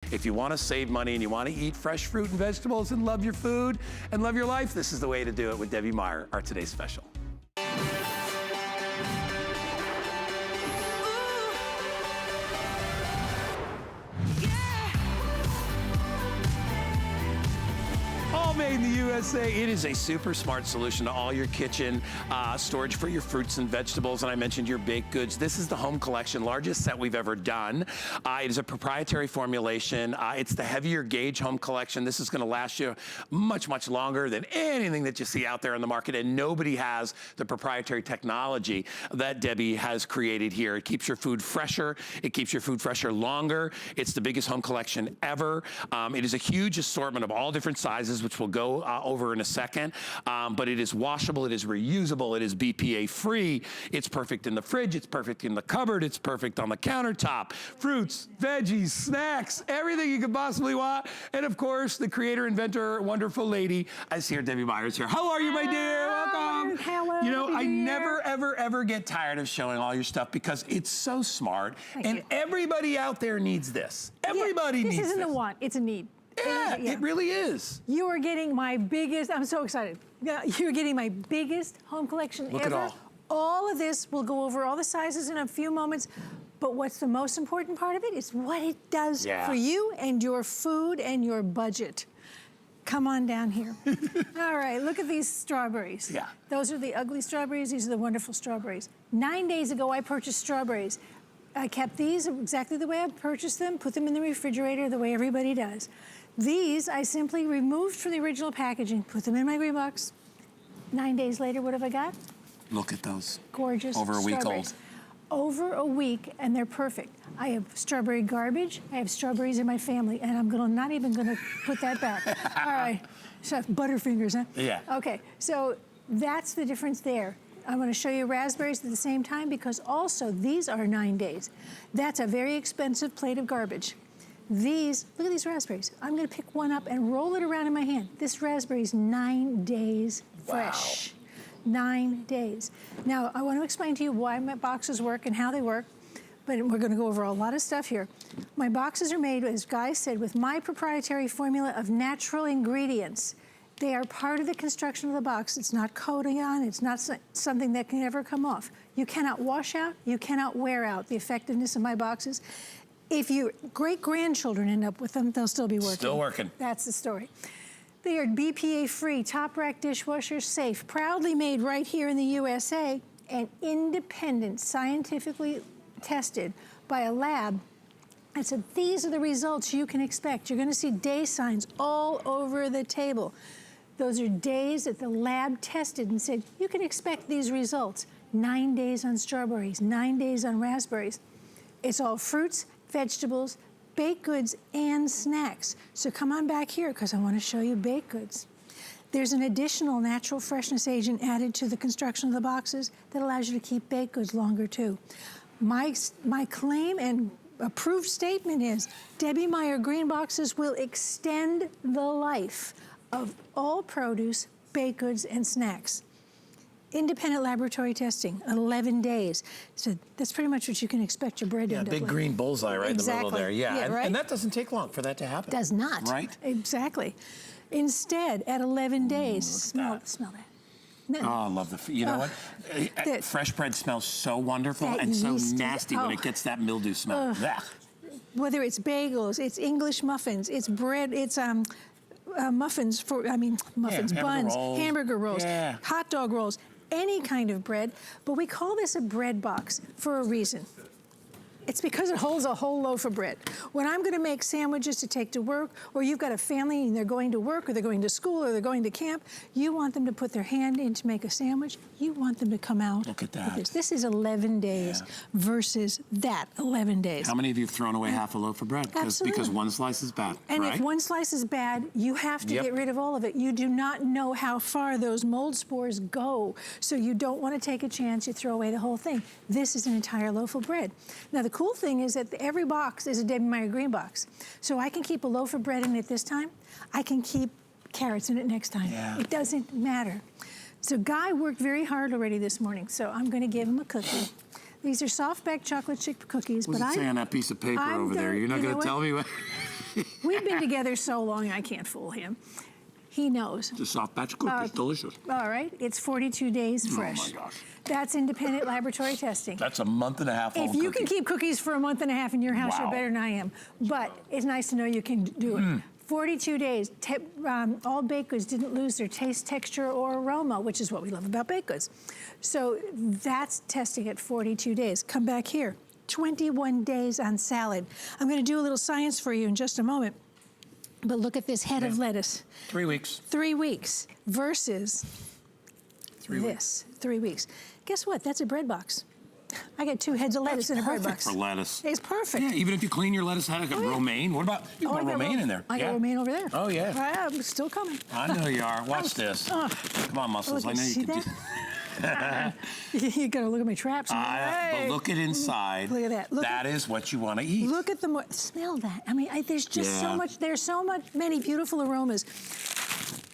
If you want to save money and you want to eat fresh fruit and vegetables and love your food and love your life, this is the way to do it with Debbie Meyer, our today's special. Made in the USA. It is a super smart solution to all your kitchen storage for your fruits and vegetables. And I mentioned your baked goods. This is the home collection, largest set we've ever done. It is a proprietary formulation. It's the heavier gauge home collection. This is going to last you much, much longer than anything that you see out there in the market. And nobody has the proprietary technology that Debbie has created here. It keeps your food fresher. It keeps your food fresher longer. It's the biggest home collection ever. It is a huge assortment of all different sizes, which we'll go over in a second, but it is washable, it is reusable, it is BPA free, it's perfect in the fridge, it's perfect in the cupboard, it's perfect on the countertop, fruits, veggies, snacks, everything you could possibly want, and of course, the creator, inventor, wonderful lady, I see her, Debbie Meyer's here. How are you, my dear? Welcome. Hello. You know, I never, ever get tired of showing all your stuff because it's so smart, and everybody out there needs this. Everybody needs this. This isn't a want, it's a need. Yeah, it really is. You are getting my biggest, I'm so excited. You're getting my biggest home collection ever. Look at all. All of this, we'll go over all the sizes in a few moments, but what's the most important part of it is what it does for you and your food and your budget. Come on down here. All right, look at these strawberries. Yeah. Those are the ugly strawberries, these are the wonderful strawberries. 9 days ago, I purchased strawberries. I kept these exactly the way I purchased them, put them in the refrigerator the way everybody does. These I simply removed from the original packaging, put them in my green box. 9 days later, what have I got? Look at those. Gorgeous Over a week old. Over a week, and they're perfect. I have strawberry garbage, I have strawberries in my family, and I'm not even gonna put that back. All right, so Butterfingers, huh? Yeah. Okay, so that's the difference there. I'm gonna show you raspberries at the same time because also these are 9 days. That's a very expensive plate of garbage. These, look at these raspberries. I'm gonna pick one up and roll it around in my hand. This raspberry is 9 days fresh. Wow. 9 days. Now, I wanna explain to you why my boxes work and how they work, but we're gonna go over a lot of stuff here. My boxes are made, as Guy said, with my proprietary formula of natural ingredients. They are part of the construction of the box. It's not coating on, it's not something that can ever come off. You cannot wash out, you cannot wear out the effectiveness of my boxes. If your great-grandchildren end up with them, they'll still be working. Still working. That's the story. They are BPA-free, top-rack dishwasher safe, proudly made right here in the USA, and independent, scientifically tested by a lab. And so these are the results you can expect. You're gonna see day signs all over the table. Those are days that the lab tested and said, you can expect these results. 9 days on strawberries, 9 days on raspberries. It's all fruits, vegetables, baked goods, and snacks. So come on back here because I want to show you baked goods. There's an additional natural freshness agent added to the construction of the boxes that allows you to keep baked goods longer too. My claim and approved statement is Debbie Meyer green boxes will extend the life of all produce, baked goods, and snacks. Independent laboratory testing, 11 days. So that's pretty much what you can expect your bread to end up with. Big green bullseye right in the middle there. Yeah, right? And that doesn't take long for that to happen. Does not. Right? Exactly. Instead, at 11 days, smell that. No. Oh, I love the, you know what? Fresh bread smells so wonderful and so nasty when it gets that mildew smell. Whether it's bagels, it's English muffins, it's bread, it's muffins buns, hamburger rolls, hot dog rolls, any kind of bread, but we call this a bread box for a reason. It's because it holds a whole loaf of bread. When I'm gonna make sandwiches to take to work, or you've got a family and they're going to work, or they're going to school, or they're going to camp, you want them to put their hand in to make a sandwich, you want them to come out. Look at that. This is 11 days versus that 11 days. How many of you have thrown away half a loaf of bread? Because one slice is bad, and if one slice is bad, you have to get rid of all of it. You do not know how far those mold spores go, so you don't want to take a chance, you throw away the whole thing. This is an entire loaf of bread. Now the cool thing is that every box is a Debbie Meyer green box. So I can keep a loaf of bread in it this time, I can keep carrots in it next time. It doesn't matter. So Guy worked very hard already this morning, so I'm gonna give him a cookie. These are soft baked chocolate chip cookies. What's it say on that piece of paper over there? You're not gonna tell me what? We've been together so long, I can't fool him. He knows. It's a soft batch cookies, delicious. All right, it's 42 days fresh. Oh my gosh. That's independent laboratory testing. That's a month and a half old If you cookie. can keep cookies for a month and a half in your house, Wow. you're better than I am. But it's nice to know you can do it. 42 days, all baked goods didn't lose their taste, texture, or aroma, which is what we love about baked goods. So that's testing at 42 days. Come back here, 21 days on salad. I'm gonna do a little science for you in just a moment, but look at this head of lettuce. 3 weeks. 3 weeks versus 3 weeks. 3 weeks. Guess what, that's a bread box. I got 2 heads of lettuce in a bread box. For lettuce. It's perfect. Yeah, even if you clean your lettuce out, I got romaine. What about, you I got got romaine in there? I got romaine over there. Oh, yeah. I'm still coming. I know you are. Watch this. Come on, muscles. Look, I know you see can do that? You gotta look at my traps. But look at inside. Look at that. Look That is what you want to eat. Look at the smell that. I mean, there's just so much. There's so many beautiful aromas.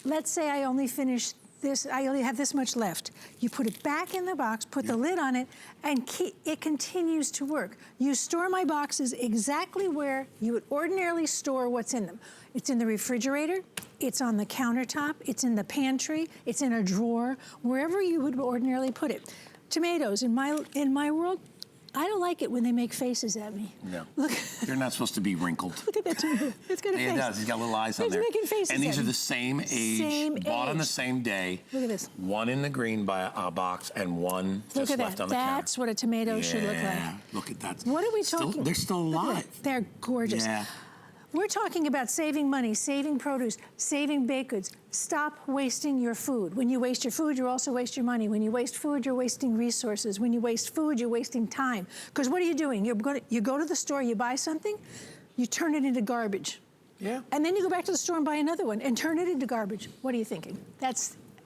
Let's say I only finish this. I only have this much left. You put it back in the box, put the lid on it, and it continues to work. You store my boxes exactly where you would ordinarily store what's in them. It's in the refrigerator, it's on the countertop, it's in the pantry, it's in a drawer, wherever you would ordinarily put it. Tomatoes, in my world, I don't like it when they make faces at me. No. Look. You're not supposed to be wrinkled. Look at that tomato. It's got a face. It does. He's got little eyes on It's there. making faces And these at are me. the same age, Same bought on the age. same day. Look at this. One in the green box and one Look just at left that. on the counter. That's what a tomato should look like. Yeah, look at that. What are we talking? They're still Look at alive. that. They're gorgeous. Yeah. We're talking about saving money, saving produce, saving baked goods. Stop wasting your food. When you waste your food, you also waste your money. When you waste food, you're wasting resources. When you waste food, you're wasting time. Because what are you doing? You go to the store, you buy something, you turn it into garbage. Yeah. And then you go back to the store and buy another one and turn it into garbage. What are you thinking?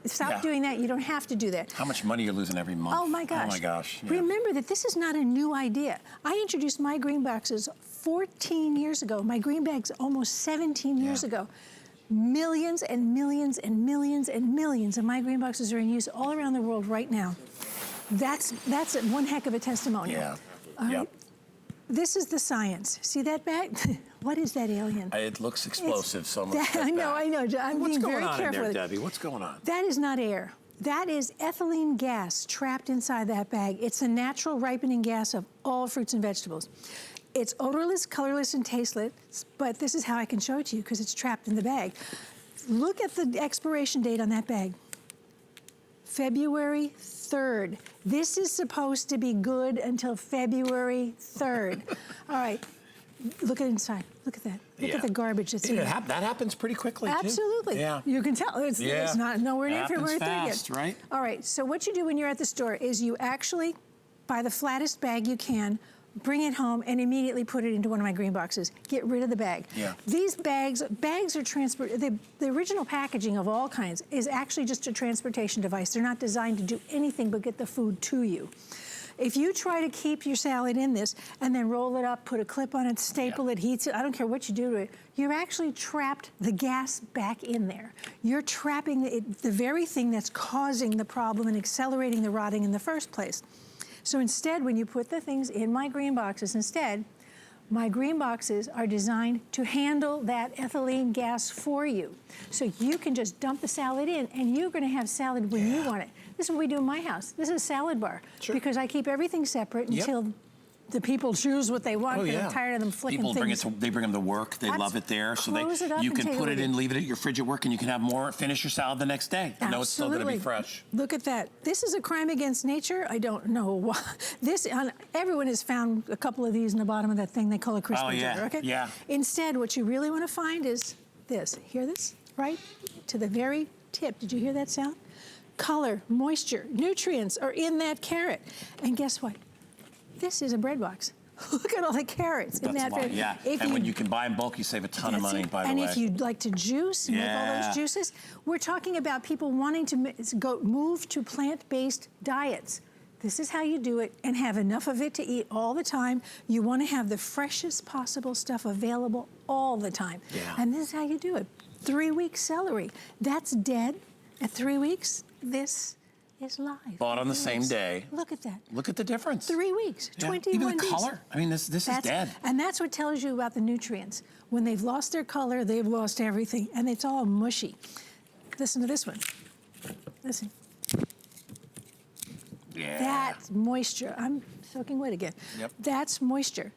Stop doing that. You don't have to do that. How much money you're losing every month. Oh my gosh. Oh my gosh. Yeah. Remember that this is not a new idea. I introduced my green boxes 14 years ago. My green bags almost 17 years ago. Millions and millions and millions and millions of my green boxes are in use all around the world right now. That's one heck of a testimonial. Yeah. All right. This is the science. See that bag? What is that alien? It looks explosive, so I'm gonna step I know. back. I'm What's being going very on in careful there, with it. Debbie? What's going on? That is not air. That is ethylene gas trapped inside that bag. It's the natural ripening gas of all fruits and vegetables. It's odorless, colorless, and tasteless, but this is how I can show it to you because it's trapped in the bag. Look at the expiration date on that bag. February 3rd. This is supposed to be good until February 3rd. All right, look at inside. Look at that. Look at the garbage that's in there. That happens pretty quickly, too. Absolutely. Yeah. You can tell. It's not nowhere near February 3rd fast, yet. right? All right, so what you do when you're at the store is you actually buy the flattest bag you can, bring it home, and immediately put it into one of my green boxes. Get rid of the bag. Yeah. These bags are the original packaging of all kinds is actually just a transportation device. They're not designed to do anything but get the food to you. If you try to keep your salad in this and then roll it up, put a clip on it, staple it, heat it, I don't care what you do to it, you're actually trapped the gas back in there. You're trapping the very thing that's causing the problem and accelerating the rotting in the first place. So instead, when you put the things in my green boxes, my green boxes are designed to handle that ethylene gas for you. So you can just dump the salad in and you're gonna have salad when you want it. This is what we do in my house. This is a salad bar. Sure. Because I keep everything separate until the people choose what they want because I'm tired of them flicking People things. they bring them to work. They love it there. So you can put it in, leave it at your fridge at work, and you can have more, finish your salad the next day. You know it's still gonna be fresh. Look at that. This is a crime against nature. I don't know why. Everyone has found a couple of these in the bottom of that thing they call a crispy jar, okay? Yeah. Instead, what you really want to find is this. Hear this? Right to the very tip. Did you hear that sound? Color, moisture, nutrients are in that carrot. And guess what? This is a bread box. Look at all the carrots in that. And when you can buy in bulk, you save a ton of money, by the way. And if you'd like to juice, make all those juices, we're talking about people wanting to move to plant-based diets. This is how you do it and have enough of it to eat all the time. You want to have the freshest possible stuff available all the time. Yeah. And this is how you do it. 3 weeks celery. That's dead. At 3 weeks, this is live. Bought on the same day. Look at that. Look at the difference. 3 weeks, Yeah. 21 Even the days. color. I mean, this is dead. And that's what tells you about the nutrients. When they've lost their color, they've lost everything, and it's all mushy. Listen to this one. Listen. Yeah. That's moisture. I'm soaking wet again. Yep. That's moisture.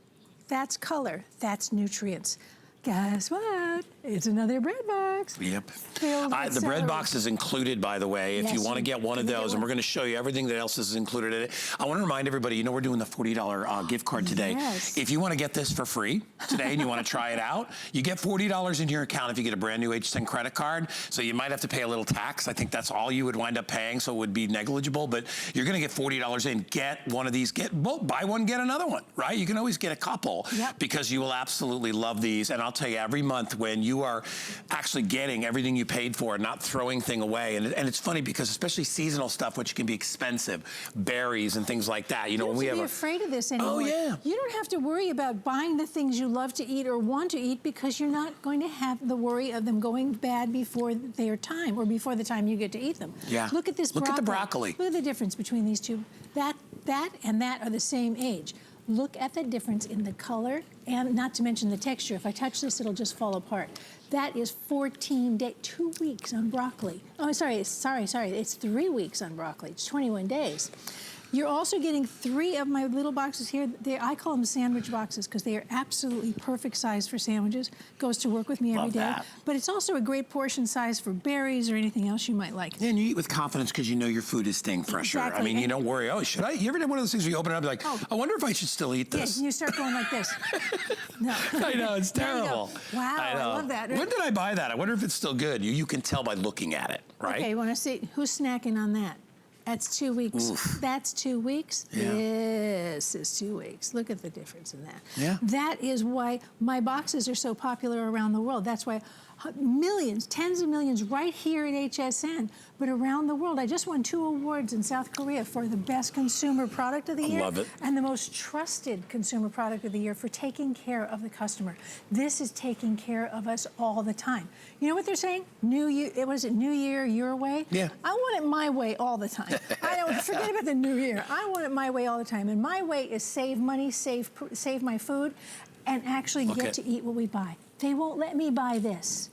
That's color. That's nutrients. Guess what? It's another bread box. Yep. Filled with The bread celery. box is included, by the way, if Yes, you want to you get one of can get those, one. and we're going to show you everything that else is included in it. I want to remind everybody, you know, we're doing the $40 gift card today. Yes. If you want to get this for free today and you want to try it out, you get $40 in your account if you get a brand new HSN credit card. So you might have to pay a little tax. I think that's all you would wind up paying, so it would be negligible, but you're going to get $40 in. Get one of these. Buy one, get another one, right? You can always get a couple because you will absolutely love these. And I'll tell you, every month when you are actually getting everything you paid for, not throwing thing away. And it's funny because especially seasonal stuff, which can be expensive, berries and things like that. You know, when we have be afraid of this anymore. Oh, yeah. You don't have to worry about buying the things you love to eat or want to eat because you're not going to have the worry of them going bad before their time or before the time you get to eat them. Yeah. Look at this broccoli. Look at the broccoli. Look at the difference between these two. That and that are the same age. Look at the difference in the color and not to mention the texture. If I touch this, it'll just fall apart. That is 14 days, 2 weeks on broccoli. Oh, sorry, it's 3 weeks on broccoli. It's 21 days. You're also getting 3 of my little boxes here. I call them sandwich boxes because they are absolutely perfect size for sandwiches. Goes to work with me every day. That. But it's also a great portion size for berries or anything else you might like. Yeah, and you eat with confidence because you know your food is staying fresher. Exactly. I mean, you don't worry, oh, should I? You ever did one of those things where you open it up and like, I wonder if I should still eat this? Yeah, you start going like this. No. I know, it's There you go. terrible. Wow, I love that. When did I buy that? I wonder if it's still good. You can tell by looking at it, right? Okay, you want to see who's snacking on that? That's 2 weeks. Oof. That's 2 weeks. Yeah. This is 2 weeks. Look at the difference in that. Yeah. That is why my boxes are so popular around the world. That's why millions, tens of millions right here at HSN, but around the world. I just won 2 awards in South Korea for the best consumer product of the year. Love it. And the most trusted consumer product of the year for taking care of the customer. This is taking care of us all the time. You know what they're saying? New year, what is it, New Year, your way? Yeah. I want it my way all the time. I don't forget about the new year. I want it my way all the time. And my way is save money, save my food, and actually get to eat what we buy. They won't let me buy this.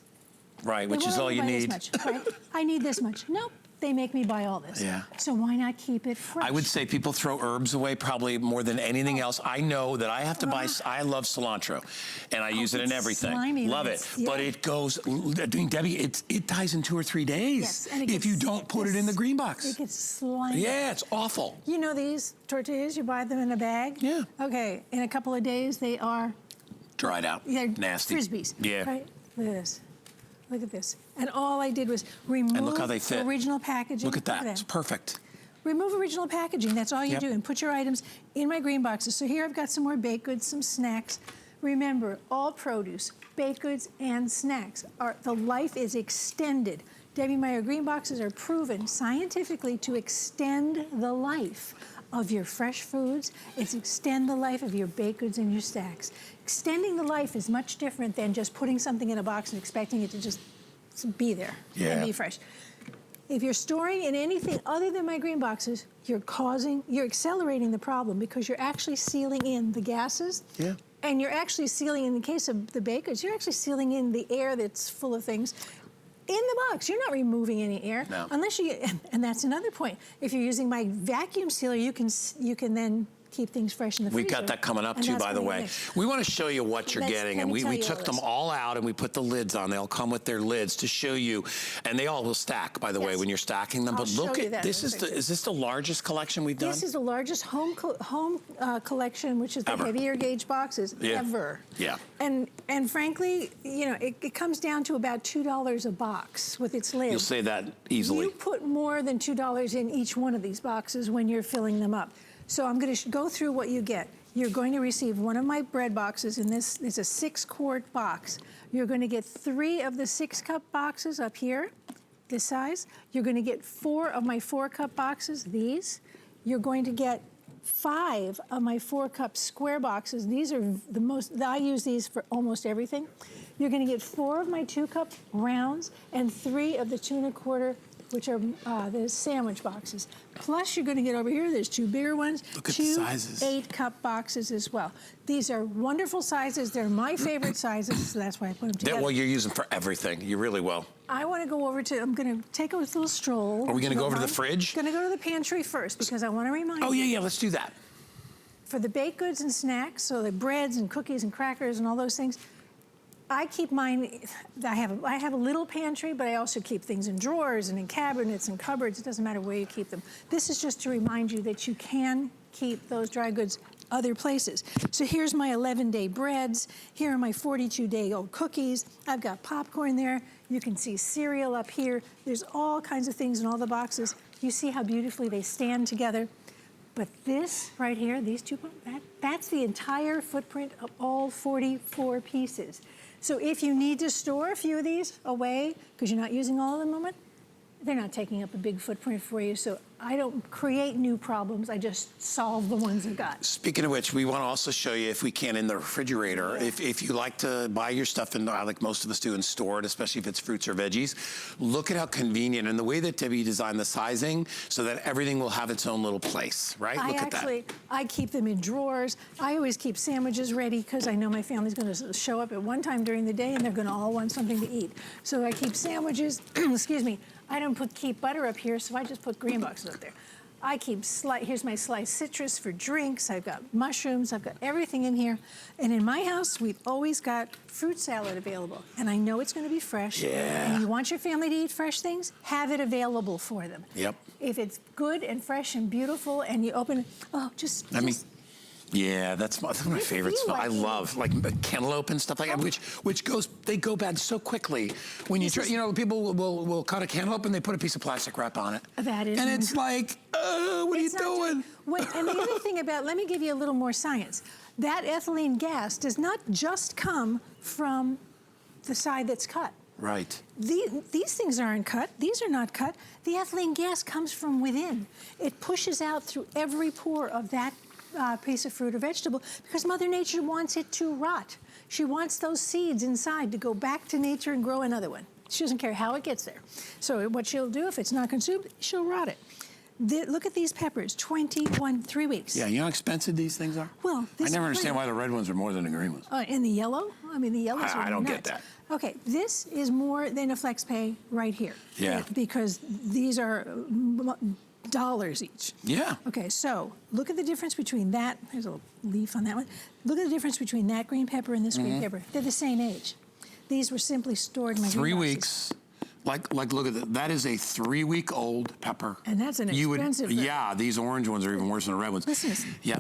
Right, which is all you need. Much, right? I need this much. Nope. They make me buy all this. Yeah. So why not keep it fresh? I would say people throw herbs away probably more than anything else. I know that I have to buy, I love cilantro, and I use it in everything. Slimy, love it. Yeah. But it goes, I mean, Debbie, it dies in 2 or 3 days Yes, and if you don't put it in the green box. It gets slimy. Yeah, it's awful. You know these tortillas, you buy them in a bag? Yeah. Okay, in a couple of days they are... Dried out. They're nasty. Frisbees. Yeah. Right? Look at this. Look at this. And all I did was remove And look how they fit. original packaging. Look at that. It's perfect. Remove original packaging. That's all you Yep. do. And put your items in my green boxes. So here I've got some more baked goods, some snacks. Remember, all produce, baked goods, and snacks, the life is extended. Debbie Meyer green boxes are proven scientifically to extend the life of your fresh foods. It's extend the life of your baked goods and your snacks. Extending the life is much different than just putting something in a box and expecting it to just be there and be fresh. If you're storing in anything other than my green boxes, you're accelerating the problem because you're actually sealing in the gases. Yeah. And you're actually sealing, in the case of the baked goods, you're actually sealing in the air that's full of things in the box. You're not removing any air. No. Unless you, and that's another point. If you're using my vacuum sealer, you can then keep things fresh in the freezer. We've got that coming up too, by the way. We want to show you what you're getting, and we took them all out and we put the lids on. They'll come with their lids to show you, and they all will stack, by the way, when you're stacking them. But look at this. Is this the largest collection we've done? This is the largest home collection, which is the heavier gauge boxes ever. Yeah. And frankly, you know, it comes down to about $2 a box with its lid. You'll say that easily. You put more than $2 in each one of these boxes when you're filling them up. So I'm going to go through what you get. You're going to receive one of my bread boxes, and this is a 6-quart box. You're going to get 3 of the 6-cup boxes up here, this size. You're going to get 4 of my 4-cup boxes, these. You're going to get 5 of my 4-cup square boxes. These are the most, I use these for almost everything. You're going to get 4 of my 2-cup rounds and 3 of the 2 1/4 which are the sandwich boxes. Plus, you're going to get over here, there's 2 bigger ones. Look at the sizes. 8-cup boxes as well. These are wonderful sizes. They're my favorite sizes, so that's why I put them together. Well, you're using for everything. You really will. I want to go over to, I'm going to take a little stroll. Are we going to go over to the fridge? I'm going to go to the pantry first because I want to remind you. Oh, yeah, let's do that. For the baked goods and snacks, so the breads and cookies and crackers and all those things, I keep mine, I have a little pantry, but I also keep things in drawers and in cabinets and cupboards. It doesn't matter where you keep them. This is just to remind you that you can keep those dry goods other places. So here's my 11-day breads. Here are my 42-day-old cookies. I've got popcorn there. You can see cereal up here. There's all kinds of things in all the boxes. You see how beautifully they stand together. But this right here, these 2, that's the entire footprint of all 44 pieces. So if you need to store a few of these away, because you're not using all of them at the moment, they're not taking up a big footprint for you. So I don't create new problems. I just solve the ones I've got. Speaking of which, we want to also show you, if we can, in the refrigerator. Yeah. If you like to buy your stuff, and like most of us do, and store it, especially if it's fruits or veggies, look at how convenient, and the way that Debbie designed the sizing so that everything will have its own little place, right? Look at that. I keep them in drawers. I always keep sandwiches ready because I know my family's going to show up at one time during the day and they're going to all want something to eat. So I keep sandwiches, excuse me. I don't keep butter up here, so I just put green boxes up there. I keep, here's my sliced citrus for drinks. I've got mushrooms. I've got everything in here. And in my house, we've always got fruit salad available. And I know it's going to be fresh. Yeah. And you want your family to eat fresh things, have it available for them. Yep. If it's good and fresh and beautiful and you open it, yeah, that's one of my favorite stuff. I love like cantaloupe and stuff like that, which they go bad so quickly when you try. You know, people will cut a cantaloupe and they put a piece of plastic wrap on it. That is, and it's like, what are you doing? And the other thing about, let me give you a little more science. That ethylene gas does not just come from the side that's cut. Right. These things aren't cut. These are not cut. The ethylene gas comes from within. It pushes out through every pore of that piece of fruit or vegetable because Mother Nature wants it to rot. She wants those seeds inside to go back to nature and grow another one. She doesn't care how it gets there. So what she'll do, if it's not consumed, she'll rot it. Look at these peppers, 3 weeks. Yeah, you know how expensive these things are? Well, I never understand why the red ones are more than the green ones. And the yellow? I mean, the yellows are I don't nuts. get that. Okay, this is more than a flex pay right here. Yeah. Because these are dollars each. Yeah. Okay, so look at the difference between that. There's a leaf on that one. Look at the difference between that green pepper and this green pepper. They're the same age. These were simply stored in my 3 weeks. Like, look at that. That is a 3-week-old pepper. And that's an expensive. Yeah, these orange ones are even worse than the red ones. Listen. Yeah.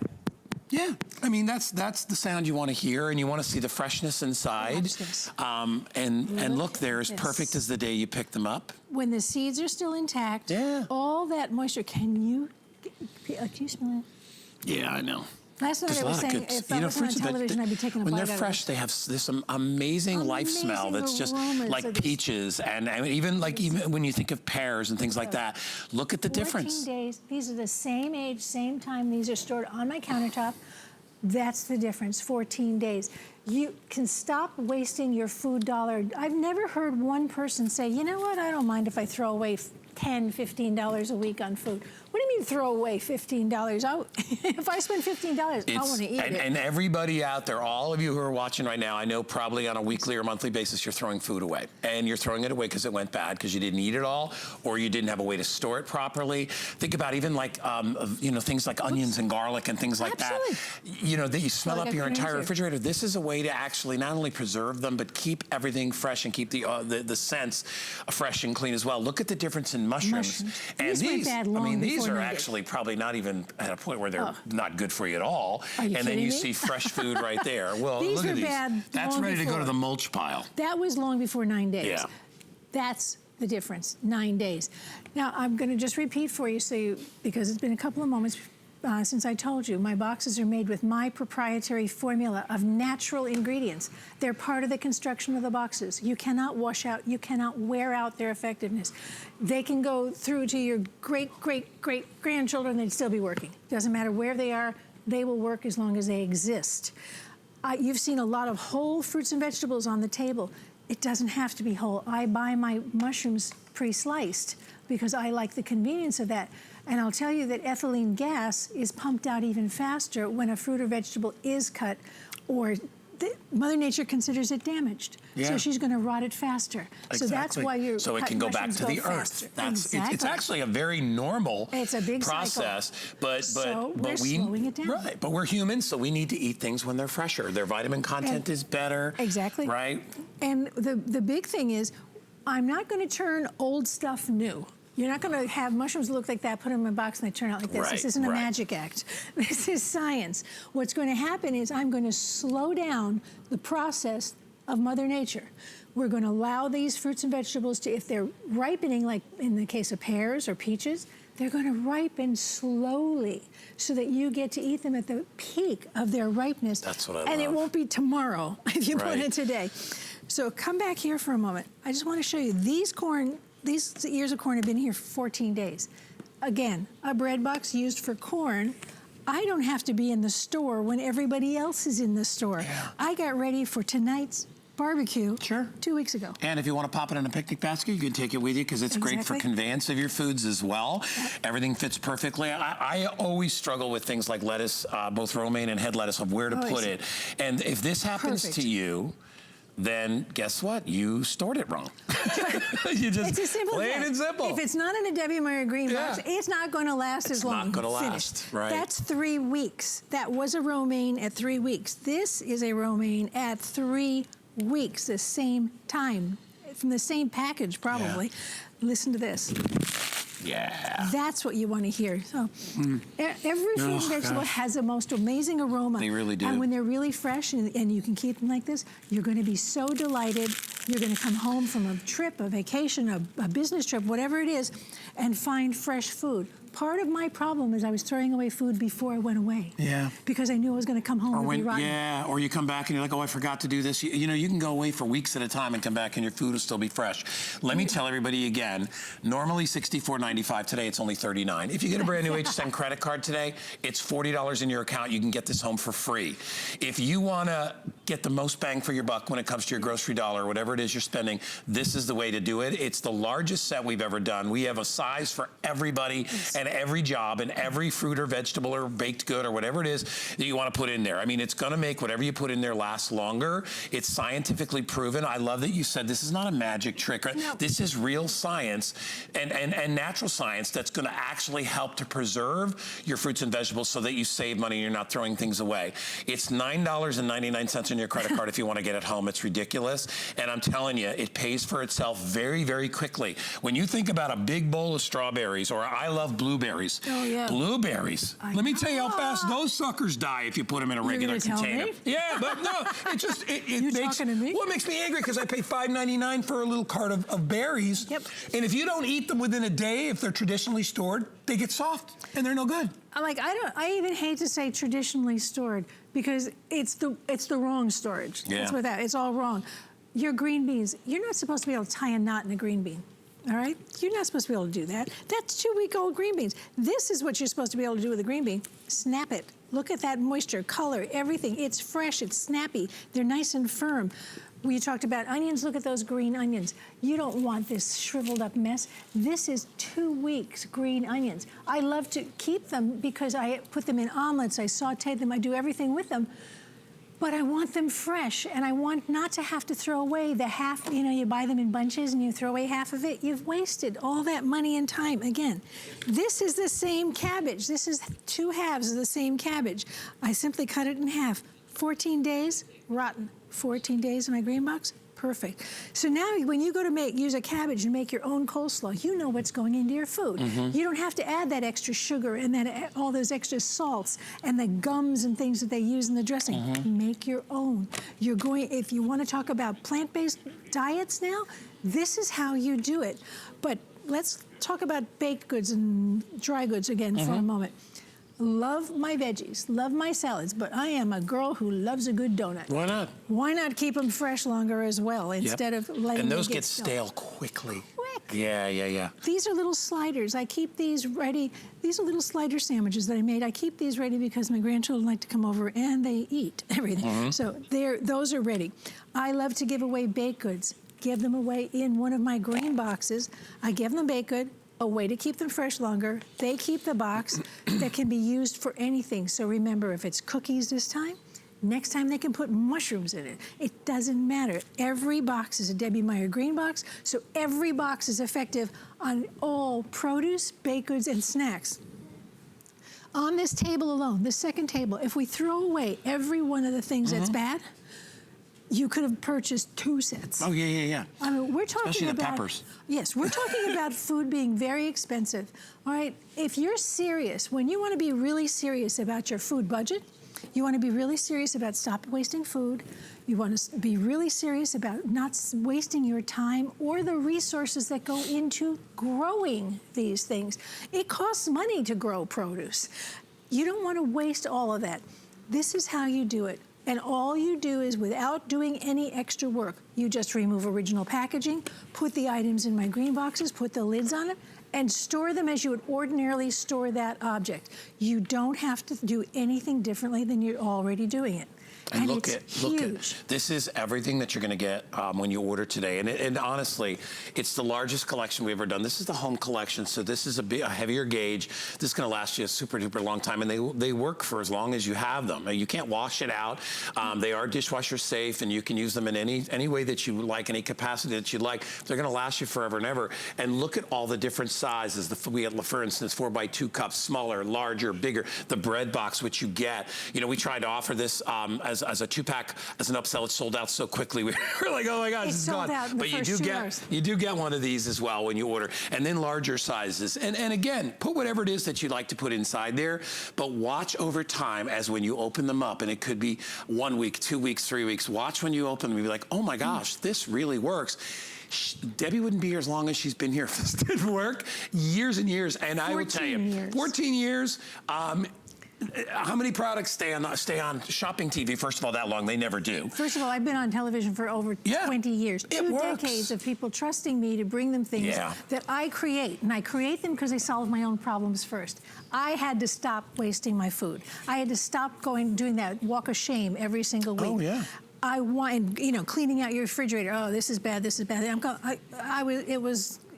Yeah, I mean that's the sound you want to hear, and you want to see the freshness inside. Watch this. And look, they're as perfect as the day you picked them up. When the seeds are still intact, all that moisture. Can you smell it? Yeah, I know. Last night I was saying, if I was on television, I'd be taking a bite out of it. When they're fresh, they have this amazing life smell that's just like peaches, and I mean, even when you think of pears and things like that, look at the difference. 14 days. These are the same age, same time. These are stored on my countertop. That's the difference, 14 days. You can stop wasting your food dollar. I've never heard one person say, you know what, I don't mind if I throw away $10, $15 a week on food. What do you mean throw away $15? If I spend $15, I want to eat it. And everybody out there, all of you who are watching right now, I know probably on a weekly or monthly basis you're throwing food away. And you're throwing it away because it went bad, because you didn't eat it all, or you didn't have a way to store it properly. Think about even like, things like onions and garlic and things like that. You know, that you smell up your entire refrigerator. This is a way to actually not only preserve them, but keep everything fresh and keep the scents fresh and clean as well. Look at the difference in mushrooms. And these are actually probably not even at a point where they're not good for you at all. And then you see fresh food right there. Well, look at these. Bad That's ready to go to the mulch pile. That was long before 9 days. Yeah. That's the difference, 9 days. Now, I'm going to just repeat for you, because it's been a couple of moments since I told you, my boxes are made with my proprietary formula of natural ingredients. They're part of the construction of the boxes. You cannot wash out, you cannot wear out their effectiveness. They can go through to your great-great-great-grandchildren, they'd still be working. Doesn't matter where they are, they will work as long as they exist. You've seen a lot of whole fruits and vegetables on the table. It doesn't have to be whole. I buy my mushrooms pre-sliced. because I like the convenience of that. And I'll tell you that ethylene gas is pumped out even faster when a fruit or vegetable is cut, or Mother Nature considers it damaged. Yeah. So she's going to rot it faster. Exactly. So that's why you're so it can go back to the earth. It's actually a very normal it's a big process, but we're slowing it down. Right, but we're humans, so we need to eat things when they're fresher. Their vitamin content is better. Exactly. Right. And the big thing is, I'm not going to turn old stuff new. You're not going to have mushrooms look like that, put them in a box, and they turn out like this. Right, This isn't a magic act. This is science. What's going to happen is I'm going to slow down the process of Mother Nature. We're going to allow these fruits and vegetables to, if they're ripening, like in the case of pears or peaches, they're going to ripen slowly so that you get to eat them at the peak of their ripeness. That's what I And love. it won't be tomorrow if you put Right. it today. So come back here for a moment. I just want to show you these ears of corn have been here for 14 days. Again, a bread box used for corn. I don't have to be in the store when everybody else is in the store. Yeah. I got ready for tonight's barbecue 2 weeks ago. And if you want to pop it in a picnic basket, you can take it with you because it's great for conveyance of your foods as well. Everything fits perfectly. I always struggle with things like lettuce, both romaine and head lettuce, of where to put it. And if this happens to you, then guess what? You stored it wrong. You just It's a simple plain and simple. If it's not in a Debbie Meyer green box, it's not going to last as long. It's not going to Finished. last, right? That's 3 weeks. That was a romaine at 3 weeks. This is a romaine at 3 weeks, the same time, from the same package probably. Listen to this. Yeah. That's what you want to hear. So every fruit and vegetable has the most amazing aroma. They really do. And when they're really fresh and you can keep them like this, you're going to be so delighted. You're going to come home from a trip, a vacation, a business trip, whatever it is, and find fresh food. Part of my problem is I was throwing away food before I went away. Yeah. Because I knew I was going to come home and be rotten. Yeah, or you come back and you're like, oh, I forgot to do this. You know, you can go away for weeks at a time and come back and your food will still be fresh. Let me tell everybody again, normally $64.95. Today it's only $39. If you get a brand new HSN credit card today, it's $40 in your account. You can get this home for free. If you want to get the most bang for your buck when it comes to your grocery dollar or whatever it is you're spending, this is the way to do it. It's the largest set we've ever done. We have a size for everybody and every job and every fruit or vegetable or baked good or whatever it is that you want to put in there. I mean, it's going to make whatever you put in there last longer. It's scientifically proven. I love that you said this is not a magic trick. No. This is real science and natural science that's going to actually help to preserve your fruits and vegetables so that you save money and you're not throwing things away. It's $9.99 on your credit card if you want to get it home. It's ridiculous. And I'm telling you, it pays for itself very, very quickly. When you think about a big bowl of strawberries, or I love blueberries. Oh, yeah. Blueberries. Let me tell you how fast those suckers die if you put them in a regular container. Me? Yeah, but no, it makes, talking to me? well, it makes me angry because I pay $5.99 for a little cart of berries. Yep. And if you don't eat them within a day, if they're traditionally stored, they get soft and they're no good. I even hate to say traditionally stored because it's the wrong storage. Yeah. That's what it's all wrong. Your green beans, you're not supposed to be able to tie a knot in a green bean. All right? You're not supposed to be able to do that. That's 2-week-old green beans. This is what you're supposed to be able to do with a green bean. Snap it. Look at that moisture, color, everything. It's fresh, it's snappy. They're nice and firm. We talked about onions. Look at those green onions. You don't want this shriveled up mess. This is 2 weeks green onions. I love to keep them because I put them in omelets. I saute them. I do everything with them. But I want them fresh, and I want not to have to throw away the half. You know, you buy them in bunches and you throw away half of it. You've wasted all that money and time. Again, this is the same cabbage. This is 2 halves of the same cabbage. I simply cut it in half. 14 days, rotten. 14 days in my green box, perfect. So now when you go to use a cabbage and make your own coleslaw, you know what's going into your food. You don't have to add that extra sugar and all those extra salts and the gums and things that they use in the dressing. Make your own. If you want to talk about plant-based diets now, this is how you do it. But let's talk about baked goods and dry goods again for a moment. Love my veggies, love my salads, but I am a girl who loves a good donut. Why not? Why not keep them fresh longer as well instead of letting them And those get get stale quickly. Quick. Yeah. These are little sliders. I keep these ready. These are little slider sandwiches that I made. I keep these ready because my grandchildren like to come over and they eat everything. So those are ready. I love to give away baked goods. Give them away in one of my green boxes. I give them baked good. a way to keep them fresh longer. They keep the box that can be used for anything. So remember, if it's cookies this time, next time they can put mushrooms in it. It doesn't matter. Every box is a Debbie Meyer green box, so every box is effective on all produce, baked goods, and snacks. On this table alone, the second table, if we throw away every one of the things that's bad, you could have purchased 2 sets. Oh, yeah. I mean, we're talking Especially about the peppers. Yes, we're talking about food being very expensive. All right, if you're serious, when you want to be really serious about your food budget, you want to be really serious about stop wasting food. You want to be really serious about not wasting your time or the resources that go into growing these things. It costs money to grow produce. You don't want to waste all of that. This is how you do it. And all you do is, without doing any extra work, you just remove original packaging, put the items in my green boxes, put the lids on it, and store them as you would ordinarily store that object. You don't have to do anything differently than you're already doing it. And look at this is everything that you're going to get when you order today. And honestly, it's the largest collection we've ever done. This is the home collection, so this is a heavier gauge. This is going to last you a super duper long time, and they work for as long as you have them. Now, you can't wash it out. They are dishwasher safe, and you can use them in any way that you like, any capacity that you like. They're going to last you forever and ever. And look at all the different sizes. We have, for instance, 4x2 cups, smaller, larger, bigger. The bread box, which you get. You know, we tried to offer this as a 2-pack, as an upsell. It sold out so quickly. We were like, oh my gosh, it's gone. But you do get one of these as well when you order. And then larger sizes. And again, put whatever it is that you like to put inside there, but watch over time as when you open them up, and it could be 1 week, 2 weeks, 3 weeks. Watch when you open them and be like, oh my gosh, this really works. Debbie wouldn't be here as long as she's been here if this didn't work. Years and years. And I will tell you, 14 years. How many products stay on shopping TV? First of all, that long? They never do. First of all, I've been on television for over 20 years. Two decades of people trusting me to bring them things that I create. And I create them because I solve my own problems first. I had to stop wasting my food. I had to stop doing that walk of shame every single week. Oh, yeah. I want, cleaning out your refrigerator. Oh, this is bad, this is bad.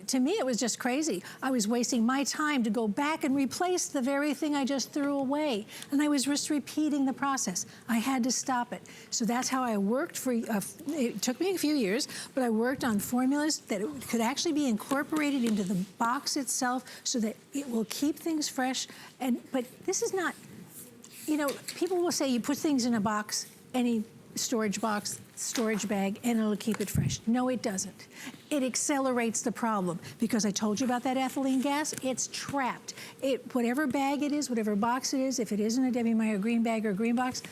To me, it was just crazy. I was wasting my time to go back and replace the very thing I just threw away. And I was just repeating the process. I had to stop it. So that's how I worked it took me a few years, but I worked on formulas that could actually be incorporated into the box itself so that it will keep things fresh. But this is not, people will say you put things in a box, any storage box, storage bag, and it'll keep it fresh. No, it doesn't. It accelerates the problem because I told you about that ethylene gas. It's trapped. Whatever bag it is, whatever box it is, if it isn't a Debbie Meyer green bag or green box,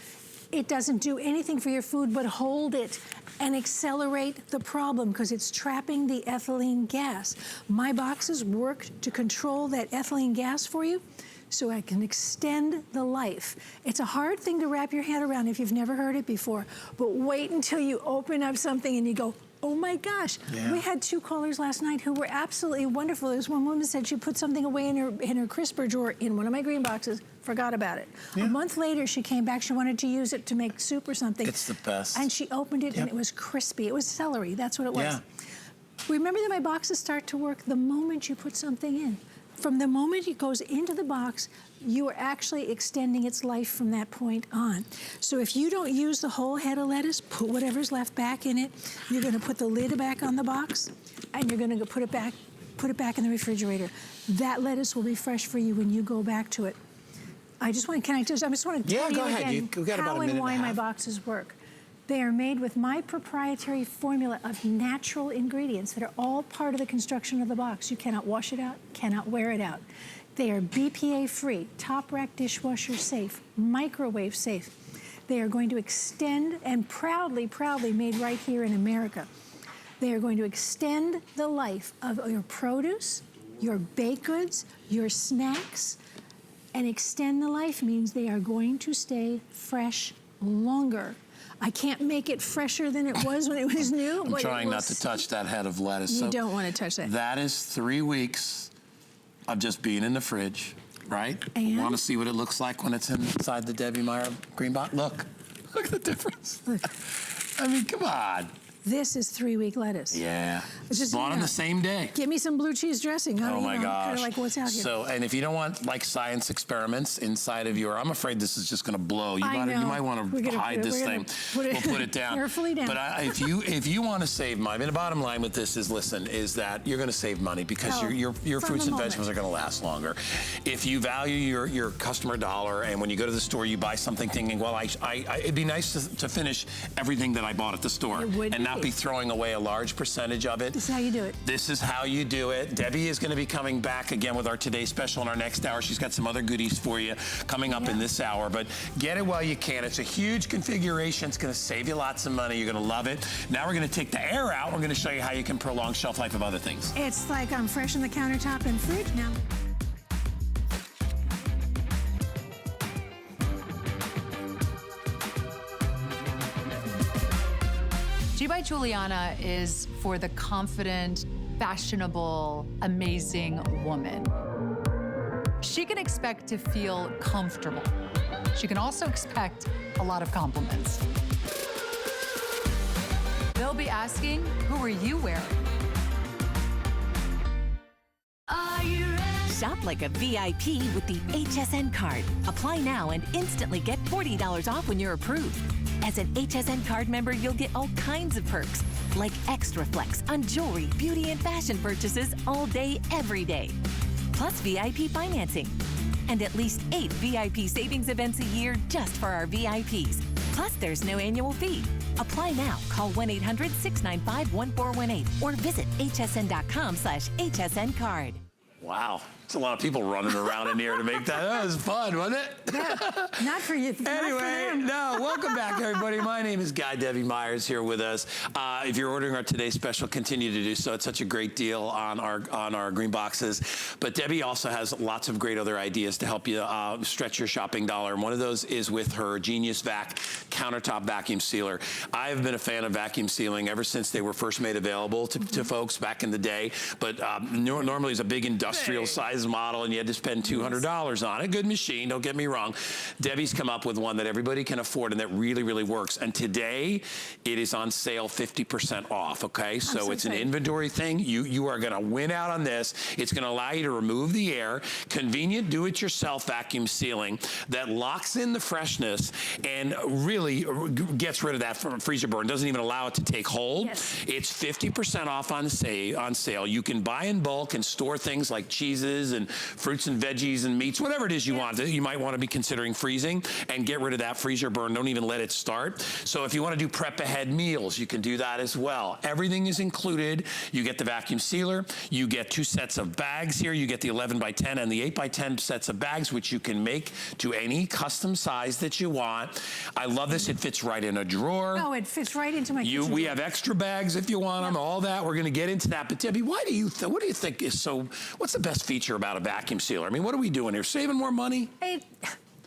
it doesn't do anything for your food but hold it and accelerate the problem because it's trapping the ethylene gas. My boxes work to control that ethylene gas for you, so I can extend the life. It's a hard thing to wrap your head around if you've never heard it before, but wait until you open up something and you go, oh my gosh. Yeah. We had 2 callers last night who were absolutely wonderful. There's one woman said she put something away in her crisper drawer in one of my green boxes, forgot about it. Yeah. A month later, she came back, she wanted to use it to make soup or something. It's the best. And she opened it and it was crispy. It was celery, that's what it was. Yeah. Remember that my boxes start to work the moment you put something in. From the moment it goes into the box, you are actually extending its life from that point on. So if you don't use the whole head of lettuce, put whatever's left back in it. You're going to put the lid back on the box, and you're going to put it back in the refrigerator. That lettuce will be fresh for you when you go back to it. I just want to tell you again how and why my boxes work. They are made with my proprietary formula of natural ingredients that are all part of the construction of the box. You cannot wash it out, cannot wear it out. They are BPA-free, top rack dishwasher safe, microwave safe. They are going to extend, and proudly made right here in America. They are going to extend the life of your produce, your baked goods, your snacks, and extend the life means they are going to stay fresh longer. I can't make it fresher than it was when it was new. I'm trying not to touch that head of lettuce. You don't want to touch that. That is 3 weeks of just being in the fridge, right? And want to see what it looks like when it's inside the Debbie Meyer green box? Look at the difference. Look. I mean, come on. This is 3-week lettuce. Yeah. It's just, bought on yeah. the same day. Give me some blue cheese dressing. Oh my gosh. Kind of like what's out here. So, and if you don't want like science experiments inside of your, I'm afraid this is just going to blow. You might want to hide this thing. We'll put it down. Carefully down. But if you want to save money, I mean, the bottom line with this is, listen, is that you're going to save money because your fruits and vegetables are going to last longer. If you value your customer dollar, and when you go to the store, you buy something thinking, well, it'd be nice to finish everything that I bought at the store and not be throwing away a large percentage of it. This is how you do it. This is how you do it. Debbie is going to be coming back again with our Today Special in our next hour. She's got some other goodies for you coming up in this hour, but get it while you can. It's a huge configuration. It's going to save you lots of money. You're going to love it. Now we're going to take the air out. We're going to show you how you can prolong shelf life of other things. It's like I'm fresh in the countertop and fruit now. G by Juliana is for the confident, fashionable, amazing woman. She can expect to feel comfortable. She can also expect a lot of compliments. They'll be asking, who are you wearing? Shop like a VIP with the HSN card. Apply now and instantly get $40 off when you're approved. As an HSN card member, you'll get all kinds of perks, like extra flex on jewelry, beauty, and fashion purchases all day, every day. Plus VIP financing. And at least 8 VIP savings events a year just for our VIPs. Plus, there's no annual fee. Apply now. Call 1-800-695-1418 or visit hsn.com/HSN card. Wow. It's a lot of people running around in here to make that. That was fun, wasn't it? Yeah, not for you. Anyway, no, welcome back, everybody. My name is Guy. Debbie Meyer is here with us. If you're ordering our Today Special, continue to do so. It's such a great deal on our green boxes. But Debbie also has lots of great other ideas to help you stretch your shopping dollar. And one of those is with her Geniusvac countertop vacuum sealer. I have been a fan of vacuum sealing ever since they were first made available to folks back in the day. But normally it's a big industrial size model, and you had to spend $200 on it. Good machine, don't get me wrong. Debbie's come up with one that everybody can afford and that really, really works. And today, it is on sale 50% off, okay? So it's an inventory thing. You are gonna win out on this. It's gonna allow you to remove the air, convenient do-it-yourself vacuum sealing that locks in the freshness and really gets rid of that freezer burn, doesn't even allow it to take hold. Yes. It's 50% off on sale. You can buy in bulk and store things like cheeses and fruits and veggies and meats, whatever it is you want. You might want to be considering freezing and get rid of that freezer burn. Don't even let it start. So if you want to do prep ahead meals, you can do that as well. Everything is included. You get the vacuum sealer. You get 2 sets of bags here. You get the 11 by 10 and the 8 by 10 sets of bags, which you can make to any custom size that you want. I love this. It fits right in a drawer. Oh, it fits right into my kitchen. We have extra bags if you want them, all that. We're going to get into that. But Debbie, what do you think is so, what's the best feature about a vacuum sealer? I mean, what are we doing here? Saving more money?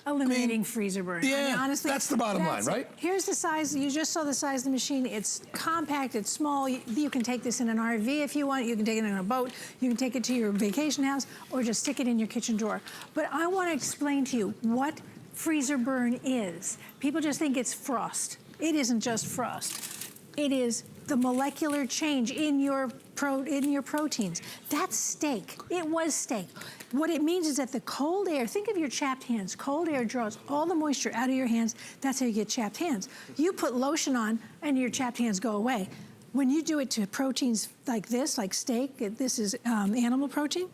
Eliminating freezer burn. Yeah, I mean, honestly, that's the bottom line, right? Here's the size. You just saw the size of the machine. It's compact. It's small. You can take this in an RV if you want. You can take it in a boat. You can take it to your vacation house or just stick it in your kitchen drawer. But I want to explain to you what freezer burn is. People just think it's frost. It isn't just frost. It is the molecular change in your proteins. That's steak. It was steak. What it means is that the cold air, think of your chapped hands. Cold air draws all the moisture out of your hands. That's how you get chapped hands. You put lotion on and your chapped hands go away. When you do it to proteins like this, like steak, this is animal protein,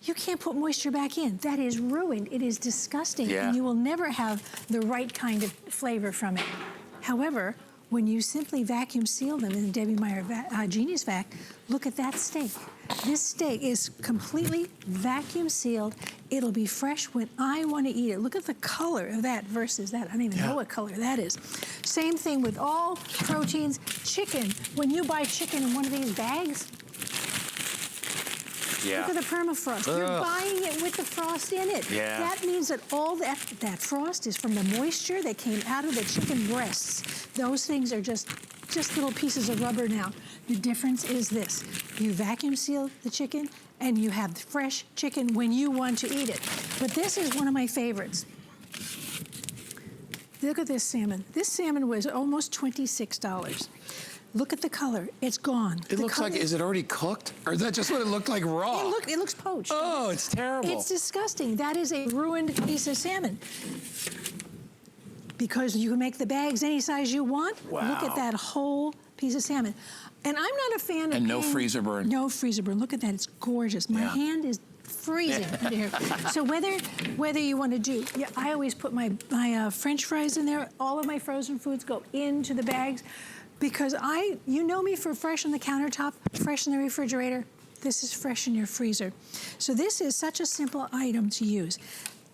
you can't put moisture back in. That is ruined. It is disgusting. Yeah. And you will never have the right kind of flavor from it. However, when you simply vacuum seal them in the Debbie Meyer Geniusvac, look at that steak. This steak is completely vacuum sealed. It'll be fresh when I want to eat it. Look at the color of that versus that. I don't even know what color that is. Same thing with all proteins. Chicken, when you buy chicken in one of these bags, look at the permafrost. You're buying it with the frost in it. Yeah. That means that all that frost is from the moisture that came out of the chicken breasts. Those things are just little pieces of rubber now. The difference is this. You vacuum seal the chicken and you have fresh chicken when you want to eat it. But this is one of my favorites. Look at this salmon. This salmon was almost $26. Look at the color. It's gone. It looks like, is it already cooked? Or is that just what it looked like raw? It looks poached. Oh, it's terrible. It's disgusting. That is a ruined piece of salmon. Because you can make the bags any size you want. Wow. Look at that whole piece of salmon. And I'm not a fan of And no freezer burn. No freezer burn. Look at that. It's gorgeous. My hand is freezing under here. So whether you want to do, I always put my French fries in there. All of my frozen foods go into the bags because you know me for fresh on the countertop, fresh in the refrigerator. This is fresh in your freezer. So this is such a simple item to use.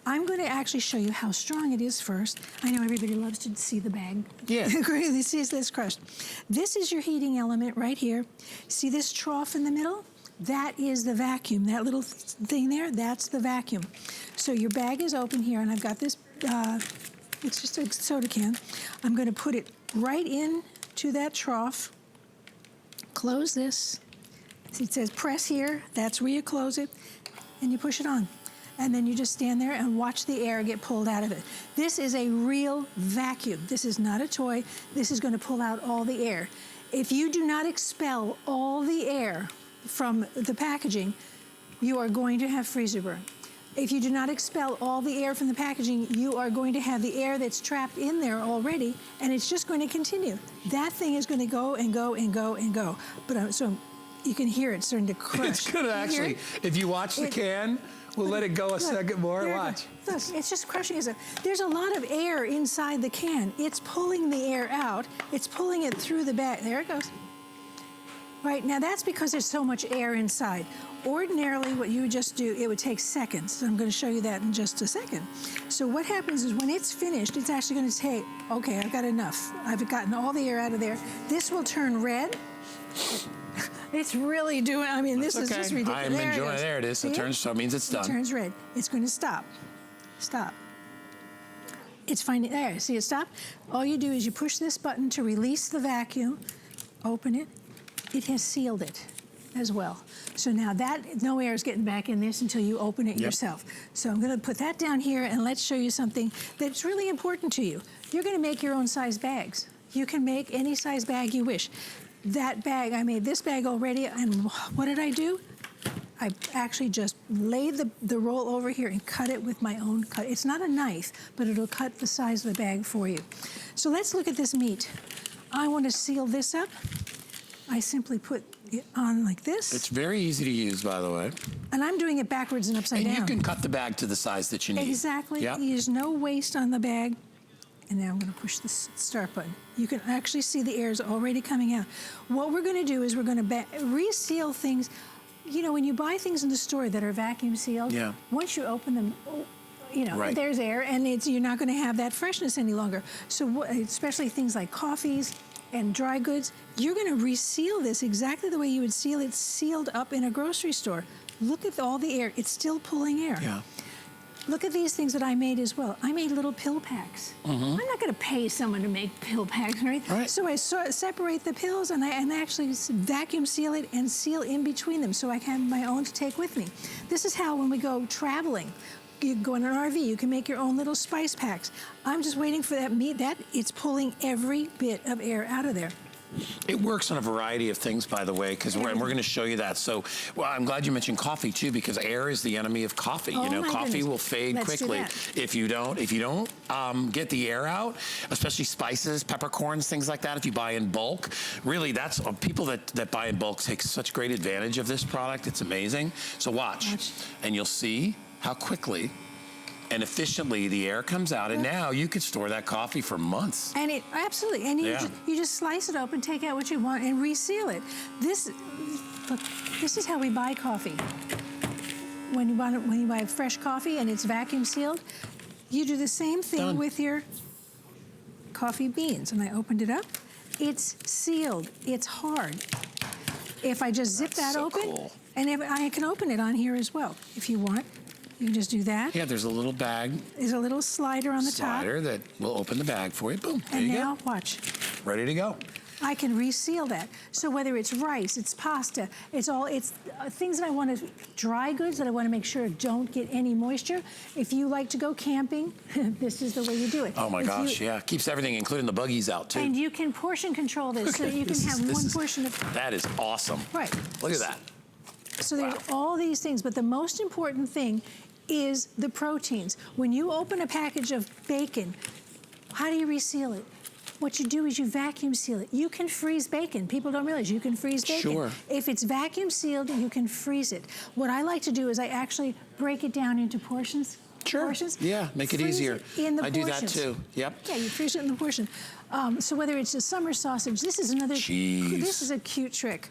I'm going to actually show you how strong it is first. I know everybody loves to see the bag. Yeah. This is this crushed. This is your heating element right here. See this trough in the middle? That is the vacuum. That little thing there, that's the vacuum. So your bag is open here, and I've got this, it's just a soda can. I'm going to put it right in to that trough. Close this. See, it says press here. That's where you close it, and you push it on. And then you just stand there and watch the air get pulled out of it. This is a real vacuum. This is not a toy. This is going to pull out all the air. If you do not expel all the air from the packaging, you are going to have freezer burn. If you do not expel all the air from the packaging, you are going to have the air that's trapped in there already, and it's just going to continue. That thing is going to go and go and go and go. But so you can hear it starting to crush. It's going to actually, if you watch the can, we'll let it go a second more. Watch. Look, it's just crushing. There's a lot of air inside the can. It's pulling the air out. It's pulling it through the bag. There it goes. Right, now that's because there's so much air inside. Ordinarily, what you would just do, it would take seconds. I'm going to show you that in just a second. So what happens is when it's finished, it's actually going to say, okay, I've got enough. I've gotten all the air out of there. This will turn red. It's really doing, I mean, this is just ridiculous. I'm enjoying it. There it is. It turns, so it means it's done. It turns red. It's going to stop. Stop. It's finding, there, see it stop? All you do is you push this button to release the vacuum, open it. It has sealed it as well. So now no air is getting back in this until you open it yourself. So I'm going to put that down here, and let's show you something that's really important to you. You're going to make your own size bags. You can make any size bag you wish. That bag, I made this bag already, and what did I do? I actually just laid the roll over here and cut it with my own cut. It's not a knife, but it'll cut the size of the bag for you. So let's look at this meat. I want to seal this up. I simply put it on like this. It's very easy to use, by the way. And I'm doing it backwards and upside down. And you can cut the bag to the size that you need. Exactly. Yep. There's no waste on the bag. And now I'm going to push the start button. You can actually see the air is already coming out. What we're going to do is we're going to reseal things. You know, when you buy things in the store that are vacuum sealed, once you open them, you know, there's air, and you're not going to have that freshness any longer. So especially things like coffees and dry goods, you're going to reseal this exactly the way you would seal it sealed up in a grocery store. Look at all the air. It's still pulling air. Yeah. Look at these things that I made as well. I made little pill packs. I'm not going to pay someone to make pill packs, right? So I separate the pills, and I actually vacuum seal it and seal in between them so I can have my own to take with me. This is how when we go traveling, you go in an RV, you can make your own little spice packs. I'm just waiting for that meat. It's pulling every bit of air out of there. It works on a variety of things, by the way, because we're going to show you that. So, well, I'm glad you mentioned coffee too, because air is the enemy of coffee. You know, coffee will fade quickly if you don't get the air out. Especially spices, peppercorns, things like that. If you buy in bulk, really, that's people that buy in bulk take such great advantage of this product. It's amazing. So watch. And you'll see how quickly and efficiently the air comes out, and now you could store that coffee for months. And absolutely, and you just slice it open, take out what you want, and reseal it. Look, this is how we buy coffee. When you buy fresh coffee and it's vacuum sealed, you do the same thing with your coffee beans. And I opened it up. It's sealed. It's hard. If I just zip that open, and if I can open it on here as well, if you want. You can just do that. Yeah, there's a little bag. There's a little slider on the top. Slider that will open the bag for you. Boom, there you go. And now, watch. Ready to go. I can reseal that. So whether it's rice, it's pasta, it's things that I want to, dry goods that I want to make sure don't get any moisture. If you like to go camping, this is the way you do it. Oh my gosh, yeah. Keeps everything, including the buggies, out too. And you can portion control this, so you can have one portion of. That is awesome. Right. Look at that. So there's all these things, but the most important thing is the proteins. When you open a package of bacon, how do you reseal it? What you do is you vacuum seal it. You can freeze bacon. People don't realize you can freeze bacon. Sure. If it's vacuum sealed, you can freeze it. What I like to do is I actually break it down into portions. Sure. Portions. Yeah, make it Freeze easier. in the I portions. do that too. Yep. Yeah, you freeze it in the portion. So whether it's a summer sausage, this is another. Cheese. This is a cute trick.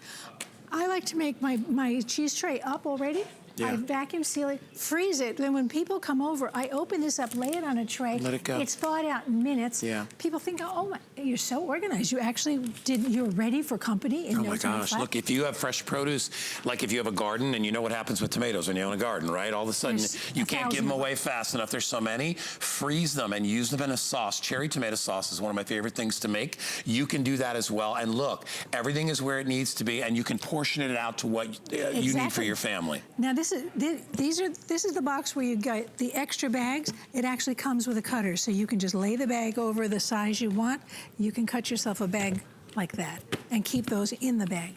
I like to make my cheese tray up already. Yeah. I vacuum seal it, freeze it. Then when people come over, I open this up, lay it on a tray. Let it go. It's thawed out in minutes. Yeah. People think, oh my, you're so organized. You actually you're ready for company in Oh no my time gosh, flat. look, if you have fresh produce, like if you have a garden, and you know what happens with tomatoes when you own a garden, right? All of a sudden, There's you can't give them 1,000. away fast enough. There's so many. Freeze them and use them in a sauce. Cherry tomato sauce is one of my favorite things to make. You can do that as well. And look, everything is where it needs to be, and you can portion it out to what you need for your family. Now this is the box where you got the extra bags. It actually comes with a cutter, so you can just lay the bag over the size you want. You can cut yourself a bag like that and keep those in the bag.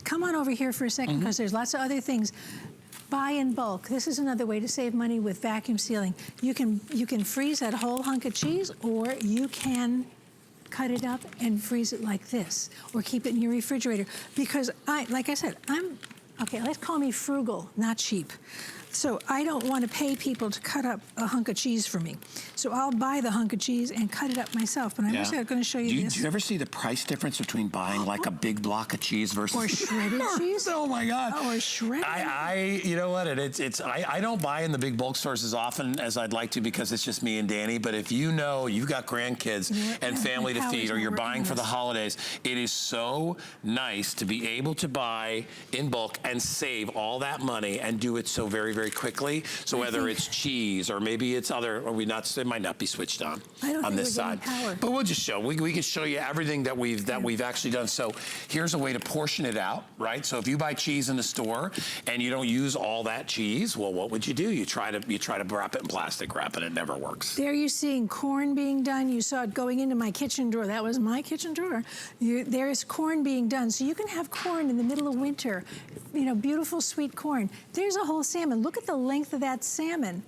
Come on over here for a second, because there's lots of other things. Buy in bulk. This is another way to save money with vacuum sealing. You can freeze that whole hunk of cheese, or you can cut it up and freeze it like this, or keep it in your refrigerator. Because like I said, okay, let's call me frugal, not cheap. So I don't want to pay people to cut up a hunk of cheese for me. So I'll buy the hunk of cheese and cut it up myself. But I'm also going to show you this. Do you ever see the price difference between buying like a big block of cheese versus... Or shredded cheese? Oh my God. Oh, or shredded. You know what? I don't buy in the big bulk stores as often as I'd like to, because it's just me and Danny. But if you know you've got grandkids and family to feed, or you're buying for the holidays, it is so nice to be able to buy in bulk and save all that money and do it so very, very quickly. So whether it's cheese or maybe it's other, it might not be switched on this side. Power. But we'll just show. We can show you everything that we've actually done. So here's a way to portion it out, right? So if you buy cheese in the store and you don't use all that cheese, well, what would you do? You try to wrap it in plastic wrap, and it never works. There you're seeing corn being done. You saw it going into my kitchen drawer. That was my kitchen drawer. There's corn being done. So you can have corn in the middle of winter, beautiful sweet corn. There's a whole salmon. Look at the length of that salmon.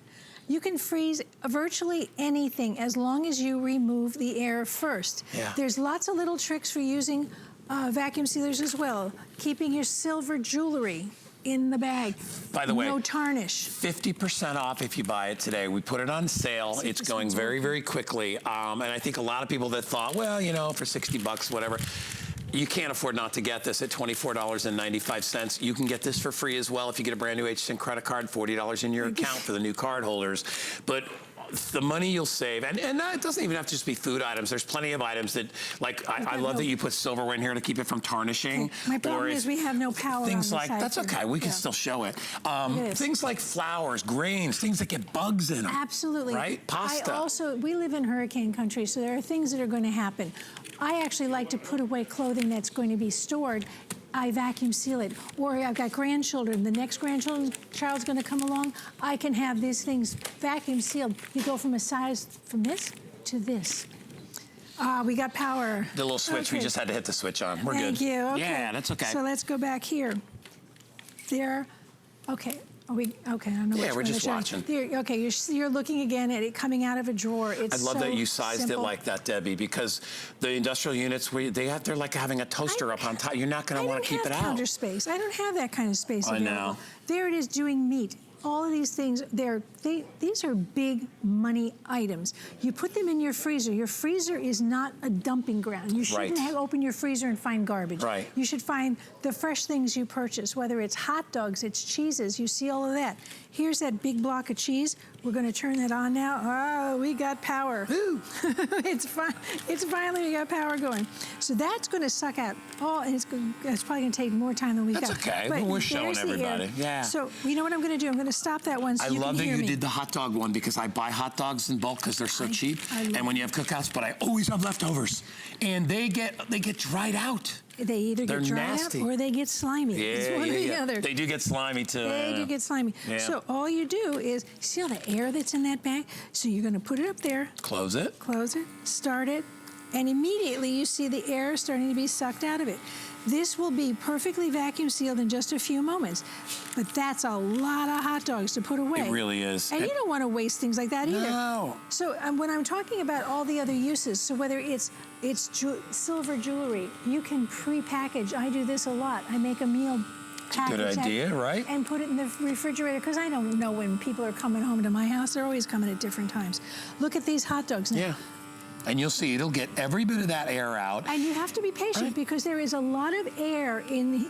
You can freeze virtually anything as long as you remove the air first. Yeah. There's lots of little tricks for using vacuum sealers as well. Keeping your silver jewelry in the bag. By the way, no tarnish. 50% off if you buy it today. We put it on sale. It's going very, very quickly. And I think a lot of people that thought, well, for 60 bucks, whatever. You can't afford not to get this at $24.95. You can get this for free as well if you get a brand new HSN credit card, $40 in your account for the new card holders. But the money you'll save, and it doesn't even have to just be food items. There's plenty of items that, like, I love that you put silverware in here to keep it from tarnishing. Okay. My problem is we have no power things on like, the side. that's okay, we can still show it. It Things like flours, grains, things that get bugs in them. Absolutely. Right? Pasta. We live in hurricane country, so there are things that are going to happen. I actually like to put away clothing that's going to be stored. I vacuum seal it. Or I've got grandchildren. The next child's going to come along. I can have these things vacuum sealed. You go from a size from this to this. We got power. The little switch, we just had to hit the switch on. We're good. Thank you. Okay. Yeah, that's okay. So let's go back here. There. Okay. Okay, I don't know. Yeah, we're just watching. There, okay, you're looking again at it coming out of a drawer. It's I love that you sized simple. it like that, Debbie, because the industrial units, they're like having a toaster up on top. You're not going to want to keep it out. I don't have counter space. I don't have that kind of space available. I know. There it is doing meat. All of these things, these are big money items. You put them in your freezer. Your freezer is not a dumping ground. You shouldn't open your freezer and find garbage. Right. You should find the fresh things you purchase, whether it's hot dogs, it's cheeses, you see all of that. Here's that big block of cheese. We're gonna turn that on now. Oh, we got power. It's finally we got power going. So that's gonna suck out all, and it's probably gonna take more time than we've got. That's okay, But we're showing there's the everybody. air. Yeah. So you know what I'm gonna do? I'm gonna stop that one so I you love can that hear you me. did the hot dog one because I buy hot dogs in bulk because they're so cheap. I love And when you have cookouts, but I always have leftovers. And they get dried out. They either They're get dried nasty. out or they get slimy. It's one or the other. They do get slimy too. They do get slimy. Yeah. So all you do is, see all the air that's in that bag? So you're gonna put it up there, Close it. close it, start it, and immediately you see the air starting to be sucked out of it. This will be perfectly vacuum sealed in just a few moments. But that's a lot of hot dogs to put away. It really is. And you don't want to waste things like that either. No. So when I'm talking about all the other uses, so whether it's silver jewelry, you can pre-package. I do this a lot. I make a meal package. Good idea, right? And put it in the refrigerator, because I don't know when people are coming home to my house. They're always coming at different times. Look at these hot dogs now. Yeah. And you'll see it'll get every bit of that air out. And you have to be patient Right. because there is a lot of air in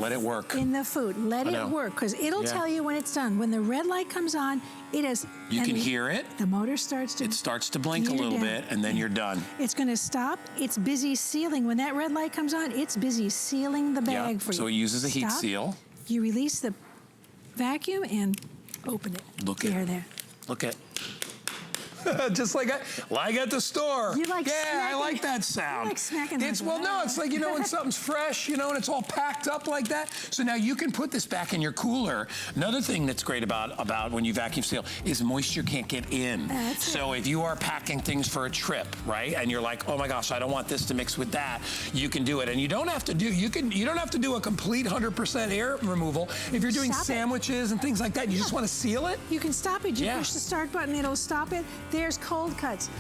let it work. in the food. Let I it know. work, because it'll Yeah. tell you when it's done. When the red light comes on, it is. You and can hear it. The motor starts to. It starts to blink a gear little down. bit, and then you're done. It's going to stop. It's busy sealing. When that red light comes on, it's busy sealing the bag for you. So it uses a heat Stop. seal. You release the vacuum and open it. Look the at- air there. Look at. Just like at the store. You like I smacking- like that sound. You like smacking It's those. well, no, it's like when something's fresh, and it's all packed up like that. So now you can put this back in your cooler. Another thing that's great about when you vacuum seal is moisture can't get in. That's so if you are packing things for a trip, right, and you're like, oh my gosh, I don't want this to mix with that, you can do it, and you don't have to do a complete 100% air removal if you're doing Stop it. sandwiches and things like that. You just want to seal it. You can stop it. You Yeah. push the start button, it'll stop it. There's cold cuts.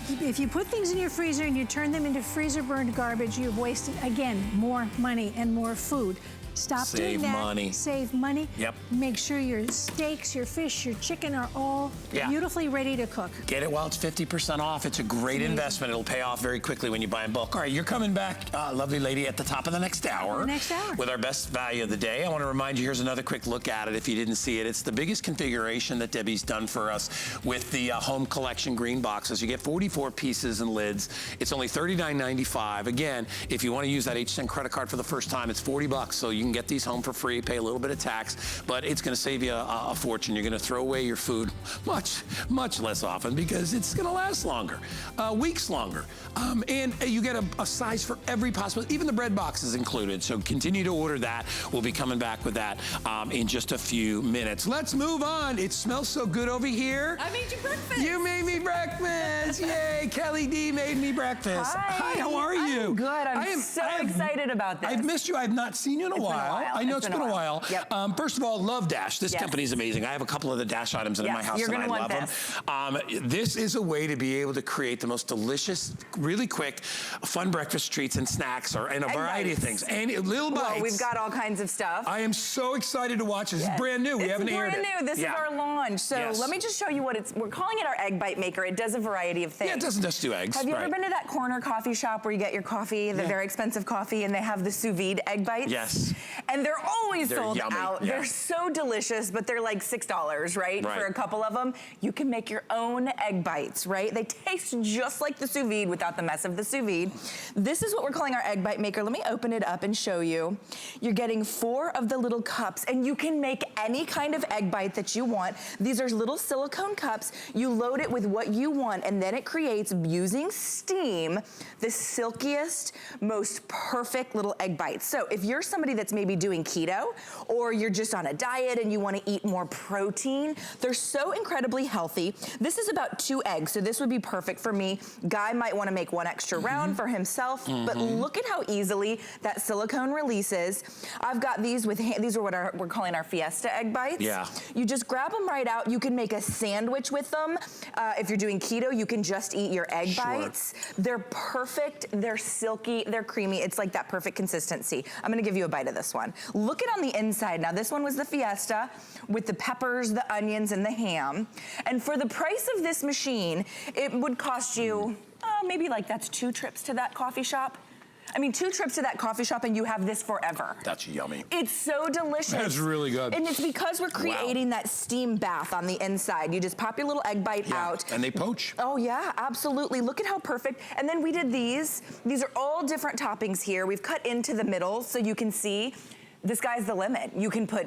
If you put things in your freezer and you turn them into freezer burned garbage, you've wasted, again, more money and more food. Stop doing Save that. money. Save money. Yep. Make sure your steaks, your fish, your chicken are all Yeah. beautifully ready to cook. Get it while it's 50% off. It's a great investment. It'll pay off very quickly when you buy in bulk. All right, you're coming back, lovely lady, at the top of the next hour. The next hour. With our best value of the day. I want to remind you, here's another quick look at it if you didn't see it. It's the biggest configuration that Debbie's done for us with the home collection green boxes. You get 44 pieces and lids. It's only $39.95. Again, if you want to use that HSN credit card for the first time, it's $40, so you can get these home for free, pay a little bit of tax, but it's going to save you a fortune. You're going to throw away your food much less often because it's going to last longer, weeks longer. And you get a size for every possible, even the bread box is included. So continue to order that. We'll be coming back with that in just a few minutes. Let's move on. It smells so good over here. I made you breakfast. You made me breakfast. Yay, Kelly D made me breakfast. Hi. How are you? I'm good. I'm so excited about this. I've missed you. I've not seen you in a while. I know it's been a while. Yep. First of all, love Dash. This Yes. company is amazing. I have a couple of the Dash items in my house you're and gonna I want love them. This is a way to be able to create the most delicious, really quick, fun breakfast treats and snacks and a variety of things. And little bites. Well, we've got all kinds of stuff. I am so excited to watch this. It's brand new. We haven't aired it. It's brand new. This is our launch. So let me just show you what we're calling it our egg bite maker. It does a variety of things. Yeah, it doesn't just do eggs. Have you ever been to that corner coffee shop where you get your coffee, the very expensive coffee, and they have the sous vide egg bites? Yes. And they're always sold yummy. out. Yeah. They're so delicious, but they're like $6, right? For a couple of them. You can make your own egg bites, right? They taste just like the sous vide without the mess of the sous vide. This is what we're calling our egg bite maker. Let me open it up and show you. You're getting 4 of the little cups, and you can make any kind of egg bite that you want. These are little silicone cups. You load it with what you want, and then it creates, using steam, the silkiest, most perfect little egg bites. So if you're somebody that's maybe doing keto, or you're just on a diet and you want to eat more protein, they're so incredibly healthy. This is about 2 eggs, so this would be perfect for me. Guy might want to make 1 extra round for himself, but look at how easily that silicone releases. I've got these these are what we're calling our Fiesta egg bites. Yeah. You just grab them right out. You can make a sandwich with them. If you're doing keto, you can just eat your egg bites. They're perfect. They're silky. They're creamy. It's like that perfect consistency. I'm going to give you a bite of this one. Look at on the inside. Now, this one was the Fiesta with the peppers, the onions, and the ham. And for the price of this machine, it would cost you maybe like that's 2 trips to that coffee shop. I mean, 2 trips to that coffee shop and you have this forever. That's yummy. It's so delicious. That's really good. And it's because we're creating that steam bath on the inside. You just pop your little egg bite out. And they poach. Oh yeah, absolutely. Look at how perfect. And then we did these. These are all different toppings here. We've cut into the middle so you can see the sky's the limit. You can put,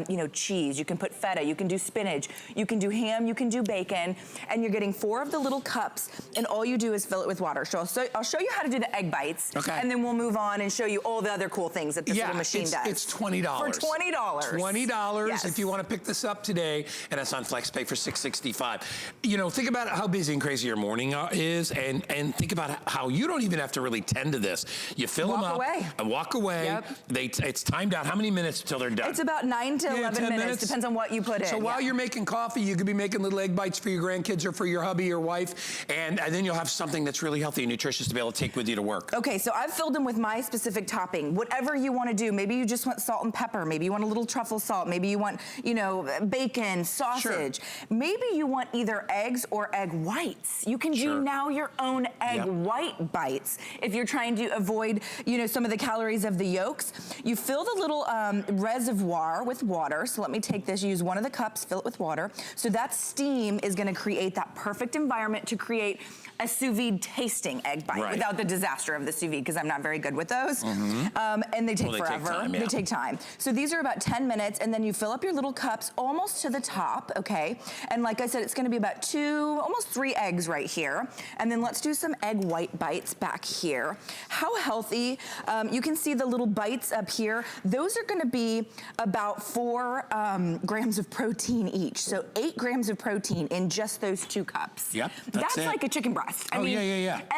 you know, cheese, you can put feta, you can do spinach, you can do ham, you can do bacon, and you're getting 4 of the little cups, and all you do is fill it with water. So I'll show you how to do the egg bites, and then we'll move on and show you all the other cool things that this little machine does. It's $20. For $20. $20 if you want to pick this up today, and it's on FlexPay for $6.65. You know, think about how busy and crazy your morning is, and think about how you don't even have to really tend to this. You fill them up and walk away. It's timed out. How many minutes until they're done? It's about 9 to 11 minutes. Depends on what you put in. So while you're making coffee, you could be making little egg bites for your grandkids or for your hubby or wife, and then you'll have something that's really healthy and nutritious to be able to take with you to work. Okay, so I've filled them with my specific topping. Whatever you want to do. Maybe you just want salt and pepper. Maybe you want a little truffle salt. Maybe you want, you know, bacon, sausage. Maybe you want either eggs or egg whites. You can do now your own egg white bites if you're trying to avoid, you know, some of the calories of the yolks. You fill the little reservoir with water. So let me take this, use one of the cups, fill it with water. So that steam is gonna create that perfect environment to create a sous vide tasting egg bite without the disaster of the sous vide, because I'm not very good with those. And they take forever. They take time. So these are about 10 minutes, and then you fill up your little cups almost to the top, okay? And like I said, it's gonna be about 2, almost 3 eggs right here. And then let's do some egg white bites back here. How healthy. You can see the little bites up here. Those are gonna be about 4 grams of protein each. So 8 grams of protein in just those 2 cups. That's like a chicken breast. I mean,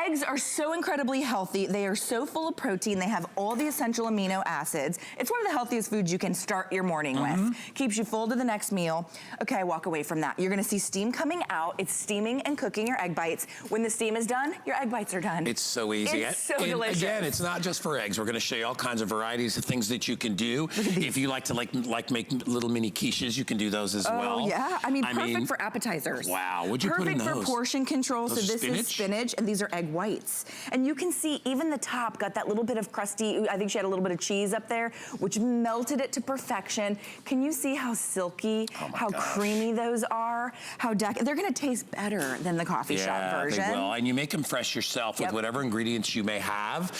eggs are so incredibly healthy. They are so full of protein. They have all the essential amino acids. It's one of the healthiest foods you can start your morning with. Keeps you full to the next meal. Okay, walk away from that. You're gonna see steam coming out. It's steaming and cooking your egg bites. When the steam is done, your egg bites are done. It's so easy. It's so delicious. Again, it's not just for eggs. We're gonna show you all kinds of varieties of things that you can do. If you like to make little mini quiches, you can do those as well. Oh yeah, I mean, perfect for appetizers. Wow, what'd you put in those? Perfect for portion control. Those so this is spinach, and these are egg whites. And you can see even the top got that little bit of crusty, I think she had a little bit of cheese up there, which melted it to perfection. Can you see how silky, how creamy those are? How they're gonna taste better than the coffee shop version. They will, and you make them fresh yourself with whatever ingredients you may have.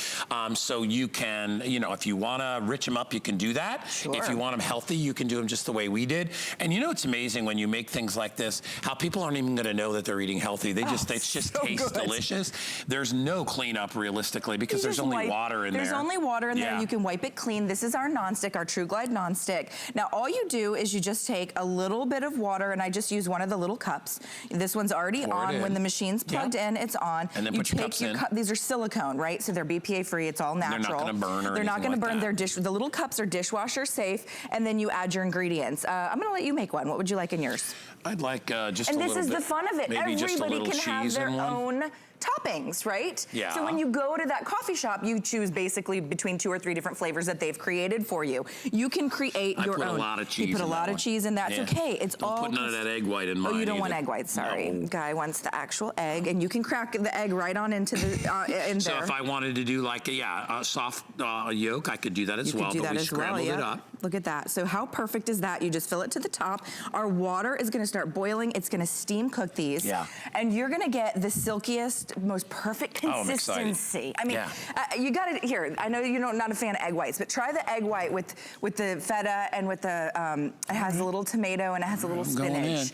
So you can, you know, if you wanna rich them up, you can do that. If you want them healthy, you can do them just the way we did. And you know, it's amazing when you make things like this, how people aren't even gonna know that they're eating healthy. They just, it just tastes delicious. There's no cleanup realistically because there's only water in there. There's only water in there. You can wipe it clean. This is our nonstick, our True Glide nonstick. Now, all you do is you just take a little bit of water, and I just use one of the little cups. This one's already on. When the machine's plugged in, it's on. And then put your cups in. These are silicone, right? So they're BPA free. It's all natural. They're not going to burn or They're not going to burn. Like the little cups are dishwasher safe, and then you add your ingredients. I'm going to let you make one. What would you like in yours? I'd like just a little bit. And this is the fun of it. Maybe Everybody can have their own toppings, right? Yeah. So when you go to that coffee shop, you choose basically between 2 or 3 different flavors that they've created for you. You can create your own. I put a lot of cheese. You put a lot of cheese in. That's okay. It's don't put none of that egg white in mine. Oh, you don't want egg white. Sorry, Guy wants the actual egg, and you can crack the egg right on into the in there. So if I wanted to do like a soft yolk, I could do that as well. You could do that as well. Yeah. Look at that. So how perfect is that? You just fill it to the top. Our water is going to start boiling. It's going to steam cook these. Yeah. And you're going to get the silkiest, most perfect consistency. I mean, you got it here. I know you're not a fan of egg whites, but try the egg white with the feta and with the, it has a little tomato and it has a little spinach.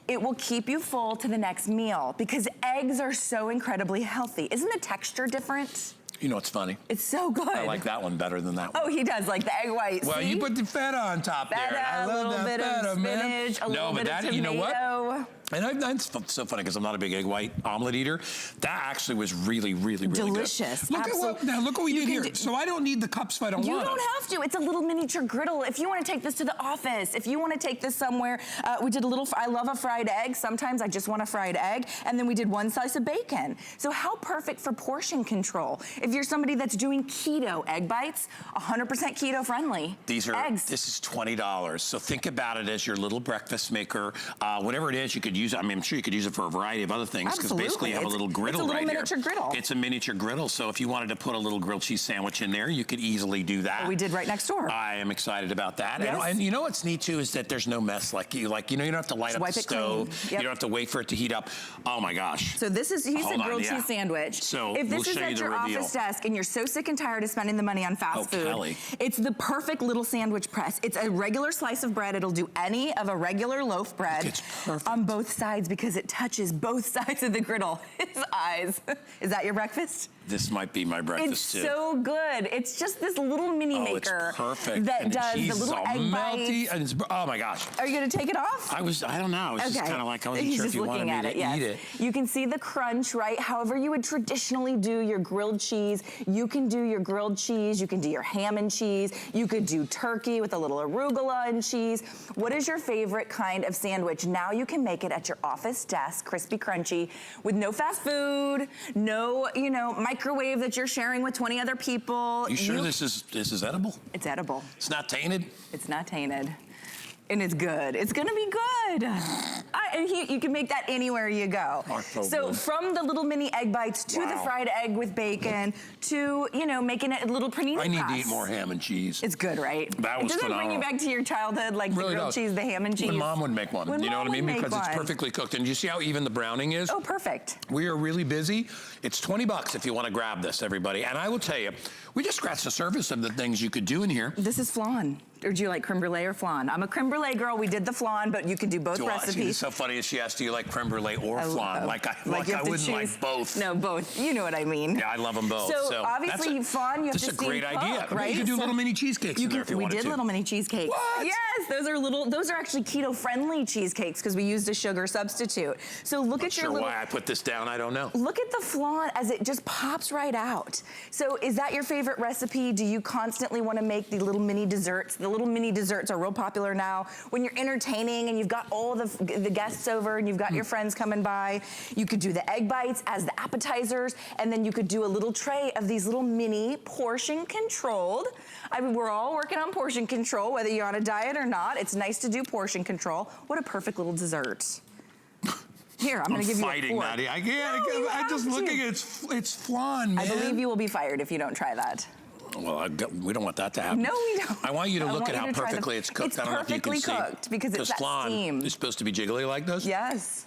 It will keep you full to the next meal because eggs are so incredibly healthy. Isn't the texture different? You know, it's funny. It's so good. I like that one better than that one. Oh, he does like the egg white. Well, you put the feta on top there. I love that feta, man. A little bit of tomato. You know what? And that's so funny because I'm not a big egg white omelet eater. That actually was really, really, really delicious. Good. Look what we did here. So I don't need the cups if I don't want them. You don't have to. It's a little miniature griddle. If you want to take this to the office, if you want to take this somewhere, we did a little, I love a fried egg. Sometimes I just want a fried egg. And then we did 1 slice of bacon. So how perfect for portion control. If you're somebody that's doing keto, egg bites, 100% keto friendly. These are eggs. This is $20. So think about it as your little breakfast maker. Whatever it is, you could use it. I mean, I'm sure you could use it for a variety of other things because basically you have a little griddle right here. It's a little miniature griddle. It's a miniature griddle. So if you wanted to put a little grilled cheese sandwich in there, you could easily do that. We did right next door. I am excited about that. Yes. And you know what's neat too is that there's no mess. You know, you don't have to light up the stove. Yep. You don't have to wait for it to heat up. Oh my gosh. So this is, he said grilled cheese sandwich. So if this is at your office desk and you're so sick and tired of spending the money on fast food, Kelly. It's the perfect little sandwich press. It's a regular slice of bread. It'll do any of a regular loaf bread. It's perfect. On both sides because it touches both sides of the griddle. His eyes. Is that your breakfast? This might be my breakfast too. It's so good. It's just this little mini maker. It's perfect. That and does the the little egg bites. And it's, oh my gosh. Are you gonna take it off? I don't know. It's just kind of like I wasn't sure if you wanted me to eat it. You can see the crunch, right? However you would traditionally do your grilled cheese, you can do your grilled cheese, you can do your ham and cheese, you could do turkey with a little arugula and cheese. What is your favorite kind of sandwich? Now you can make it at your office desk, crispy, crunchy, with no fast food, no, you know, microwave that you're sharing with 20 other people. You sure this is edible? It's edible. It's not tainted? It's not tainted. And it's good. It's gonna be good. You can make that anywhere you go. So from the little mini egg bites to the fried egg with bacon to, you know, making it a little panini I need to eat more ham and cheese. It's good, right? That was phenomenal. It doesn't bring you back to your childhood, like the grilled cheese, the ham and cheese. When Mom would make one, you know what I mean? Because it's perfectly cooked. And you see how even the browning is? Oh, perfect. We are really busy. It's $20 if you want to grab this, everybody. And I will tell you, we just scratched the surface of the things you could do in here. This is flan. Or do you like creme brulee or flan? I'm a creme brulee girl. We did the flan, but you can do both recipes. It's so funny as she asked, do you like creme brulee or flan? Like I wouldn't like both. No, both. You know what I mean. Yeah, I love them both. So obviously flan, you have to steam. This is a great idea. Right? You could do little mini cheesecakes in there if you wanted to. We did little mini cheesecakes. What? Yes, those are actually keto-friendly cheesecakes because we used a sugar substitute. So look at your little. Why I put this down, I don't know. Look at the flan as it just pops right out. So is that your favorite recipe? Do you constantly want to make the little mini desserts? The little mini desserts are real popular now. When you're entertaining and you've got all the guests over and you've got your friends coming by, you could do the egg bites as the appetizers, and then you could do a little tray of these little mini portion controlled. I mean, we're all working on portion control, whether you're on a diet or not. It's nice to do portion control. What a perfect little dessert. Here, I'm gonna give you a fork. Maddie. I can't. No, I'm just looking at it's flan, man. I believe you will be fired if you don't try that. Well, we don't want that to happen. No, we don't. I want you to look at how perfectly it's cooked. I don't know if you can see. It's perfectly cooked because it's that flan steam. is supposed to be jiggly like this. Yes.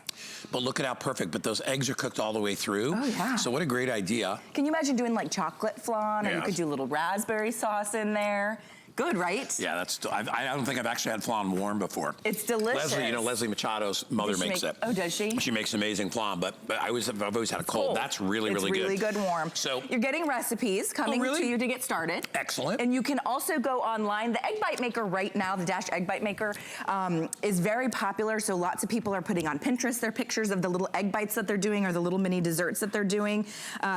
But look at how perfect. But those eggs are cooked all the way through. Oh, yeah. So what a great idea. Can you imagine doing like chocolate flan, or you could do a little raspberry sauce in there? Good, right? Yeah, I don't think I've actually had flan warm before. It's delicious. Leslie, Leslie Machado's mother makes it. Oh, does she? She makes amazing flan, but I've always had a cold. That's really good. It's really good warm. So you're getting recipes coming to you to get started. Excellent. And you can also go online. The egg bite maker right now, the Dash egg bite maker, is very popular. So lots of people are putting on Pinterest their pictures of the little egg bites that they're doing or the little mini desserts that they're doing.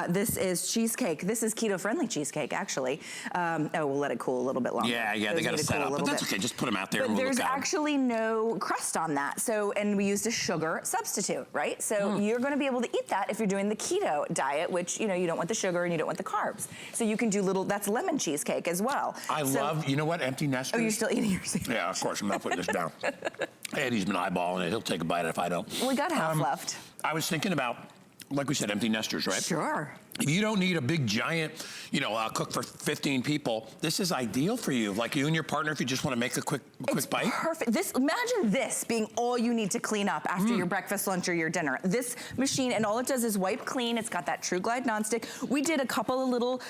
This is cheesecake. This is keto-friendly cheesecake, actually. We'll let it cool a little bit longer. Yeah, they got to set up, but that's okay. Just put them out there. But there's actually no crust on that. So, and we used a sugar substitute, right? So you're going to be able to eat that if you're doing the keto diet, which you don't want the sugar and you don't want the carbs. So you can do that's lemon cheesecake as well. I love, you know what, empty nesters. Oh, you're still eating your sandwich? Yeah, of course. I'm not putting this down. Eddie's been eyeballing it. He'll take a bite if I don't. We got half left. I was thinking about, like we said, empty nesters, right? Sure. If you don't need a big giant, cook for 15 people, this is ideal for you. Like you and your partner, if you just want to make a quick bite. Perfect. Imagine this being all you need to clean up after your breakfast, lunch, or your dinner. This machine, and all it does is wipe clean. It's got that True Glide nonstick. We did a couple of little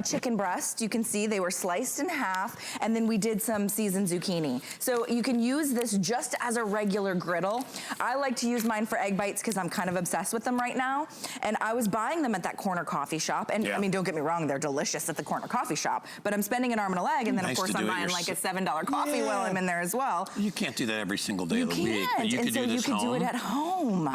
chicken breasts. You can see they were sliced in half, and then we did some seasoned zucchini. So you can use this just as a regular griddle. I like to use mine for egg bites because I'm kind of obsessed with them right now. And I was buying them at that corner coffee shop. And I mean, don't get me wrong, they're delicious at the corner coffee shop, but I'm spending an arm and a leg, and then of course I'm buying like a $7 coffee while I'm in there as well. You can't do that every single day of the week, but you and could so do this you could do it at home.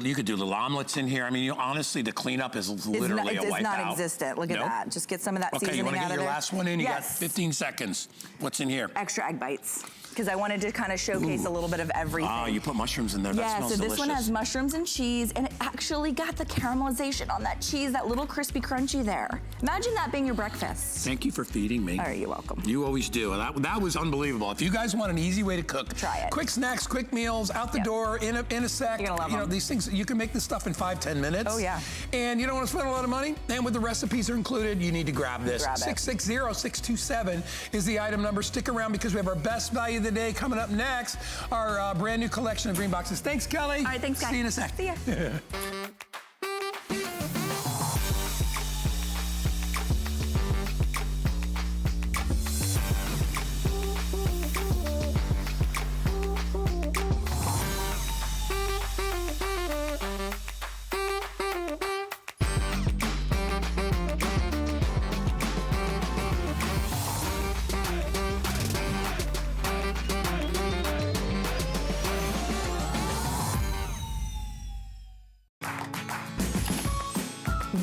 You could do little omelets in here. I mean, honestly, the cleanup is literally a wipeout. It's non-existent. Look at that. Just get some of that seasoning out of there. Okay, you want to get your last one in? You got 15 seconds. What's in here? Extra egg bites. because I wanted to kind of showcase a little bit of everything. Oh, you put mushrooms in there. That Yeah, smells so this delicious. one has mushrooms and cheese, and it actually got the caramelization on that cheese, that little crispy crunchy there. Imagine that being your breakfast. Thank you for feeding me. All right, you're welcome. You always do. That was unbelievable. If you guys want an easy way to cook, Try it. Quick snacks, quick meals, out the door in a sec. You're gonna love you know, them. these things, you can make this stuff in 5-10 minutes. Oh, yeah. And you don't want to spend a lot of money, and with the recipes are included, you need to grab this. Grab it. 660-627 is the item number. Stick around because we have our best value of the day coming up next, our brand new collection of green boxes. Thanks, Kelly. All right, thanks, guys. See you in a sec. See ya.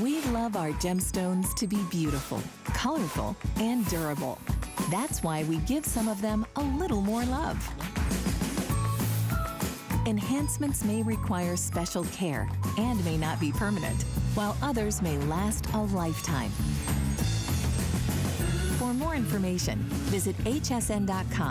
We love our gemstones to be beautiful, colorful, and durable. That's why we give some of them a little more love. Enhancements may require special care and may not be permanent, while others may last a lifetime. For more information, visit hsn.com.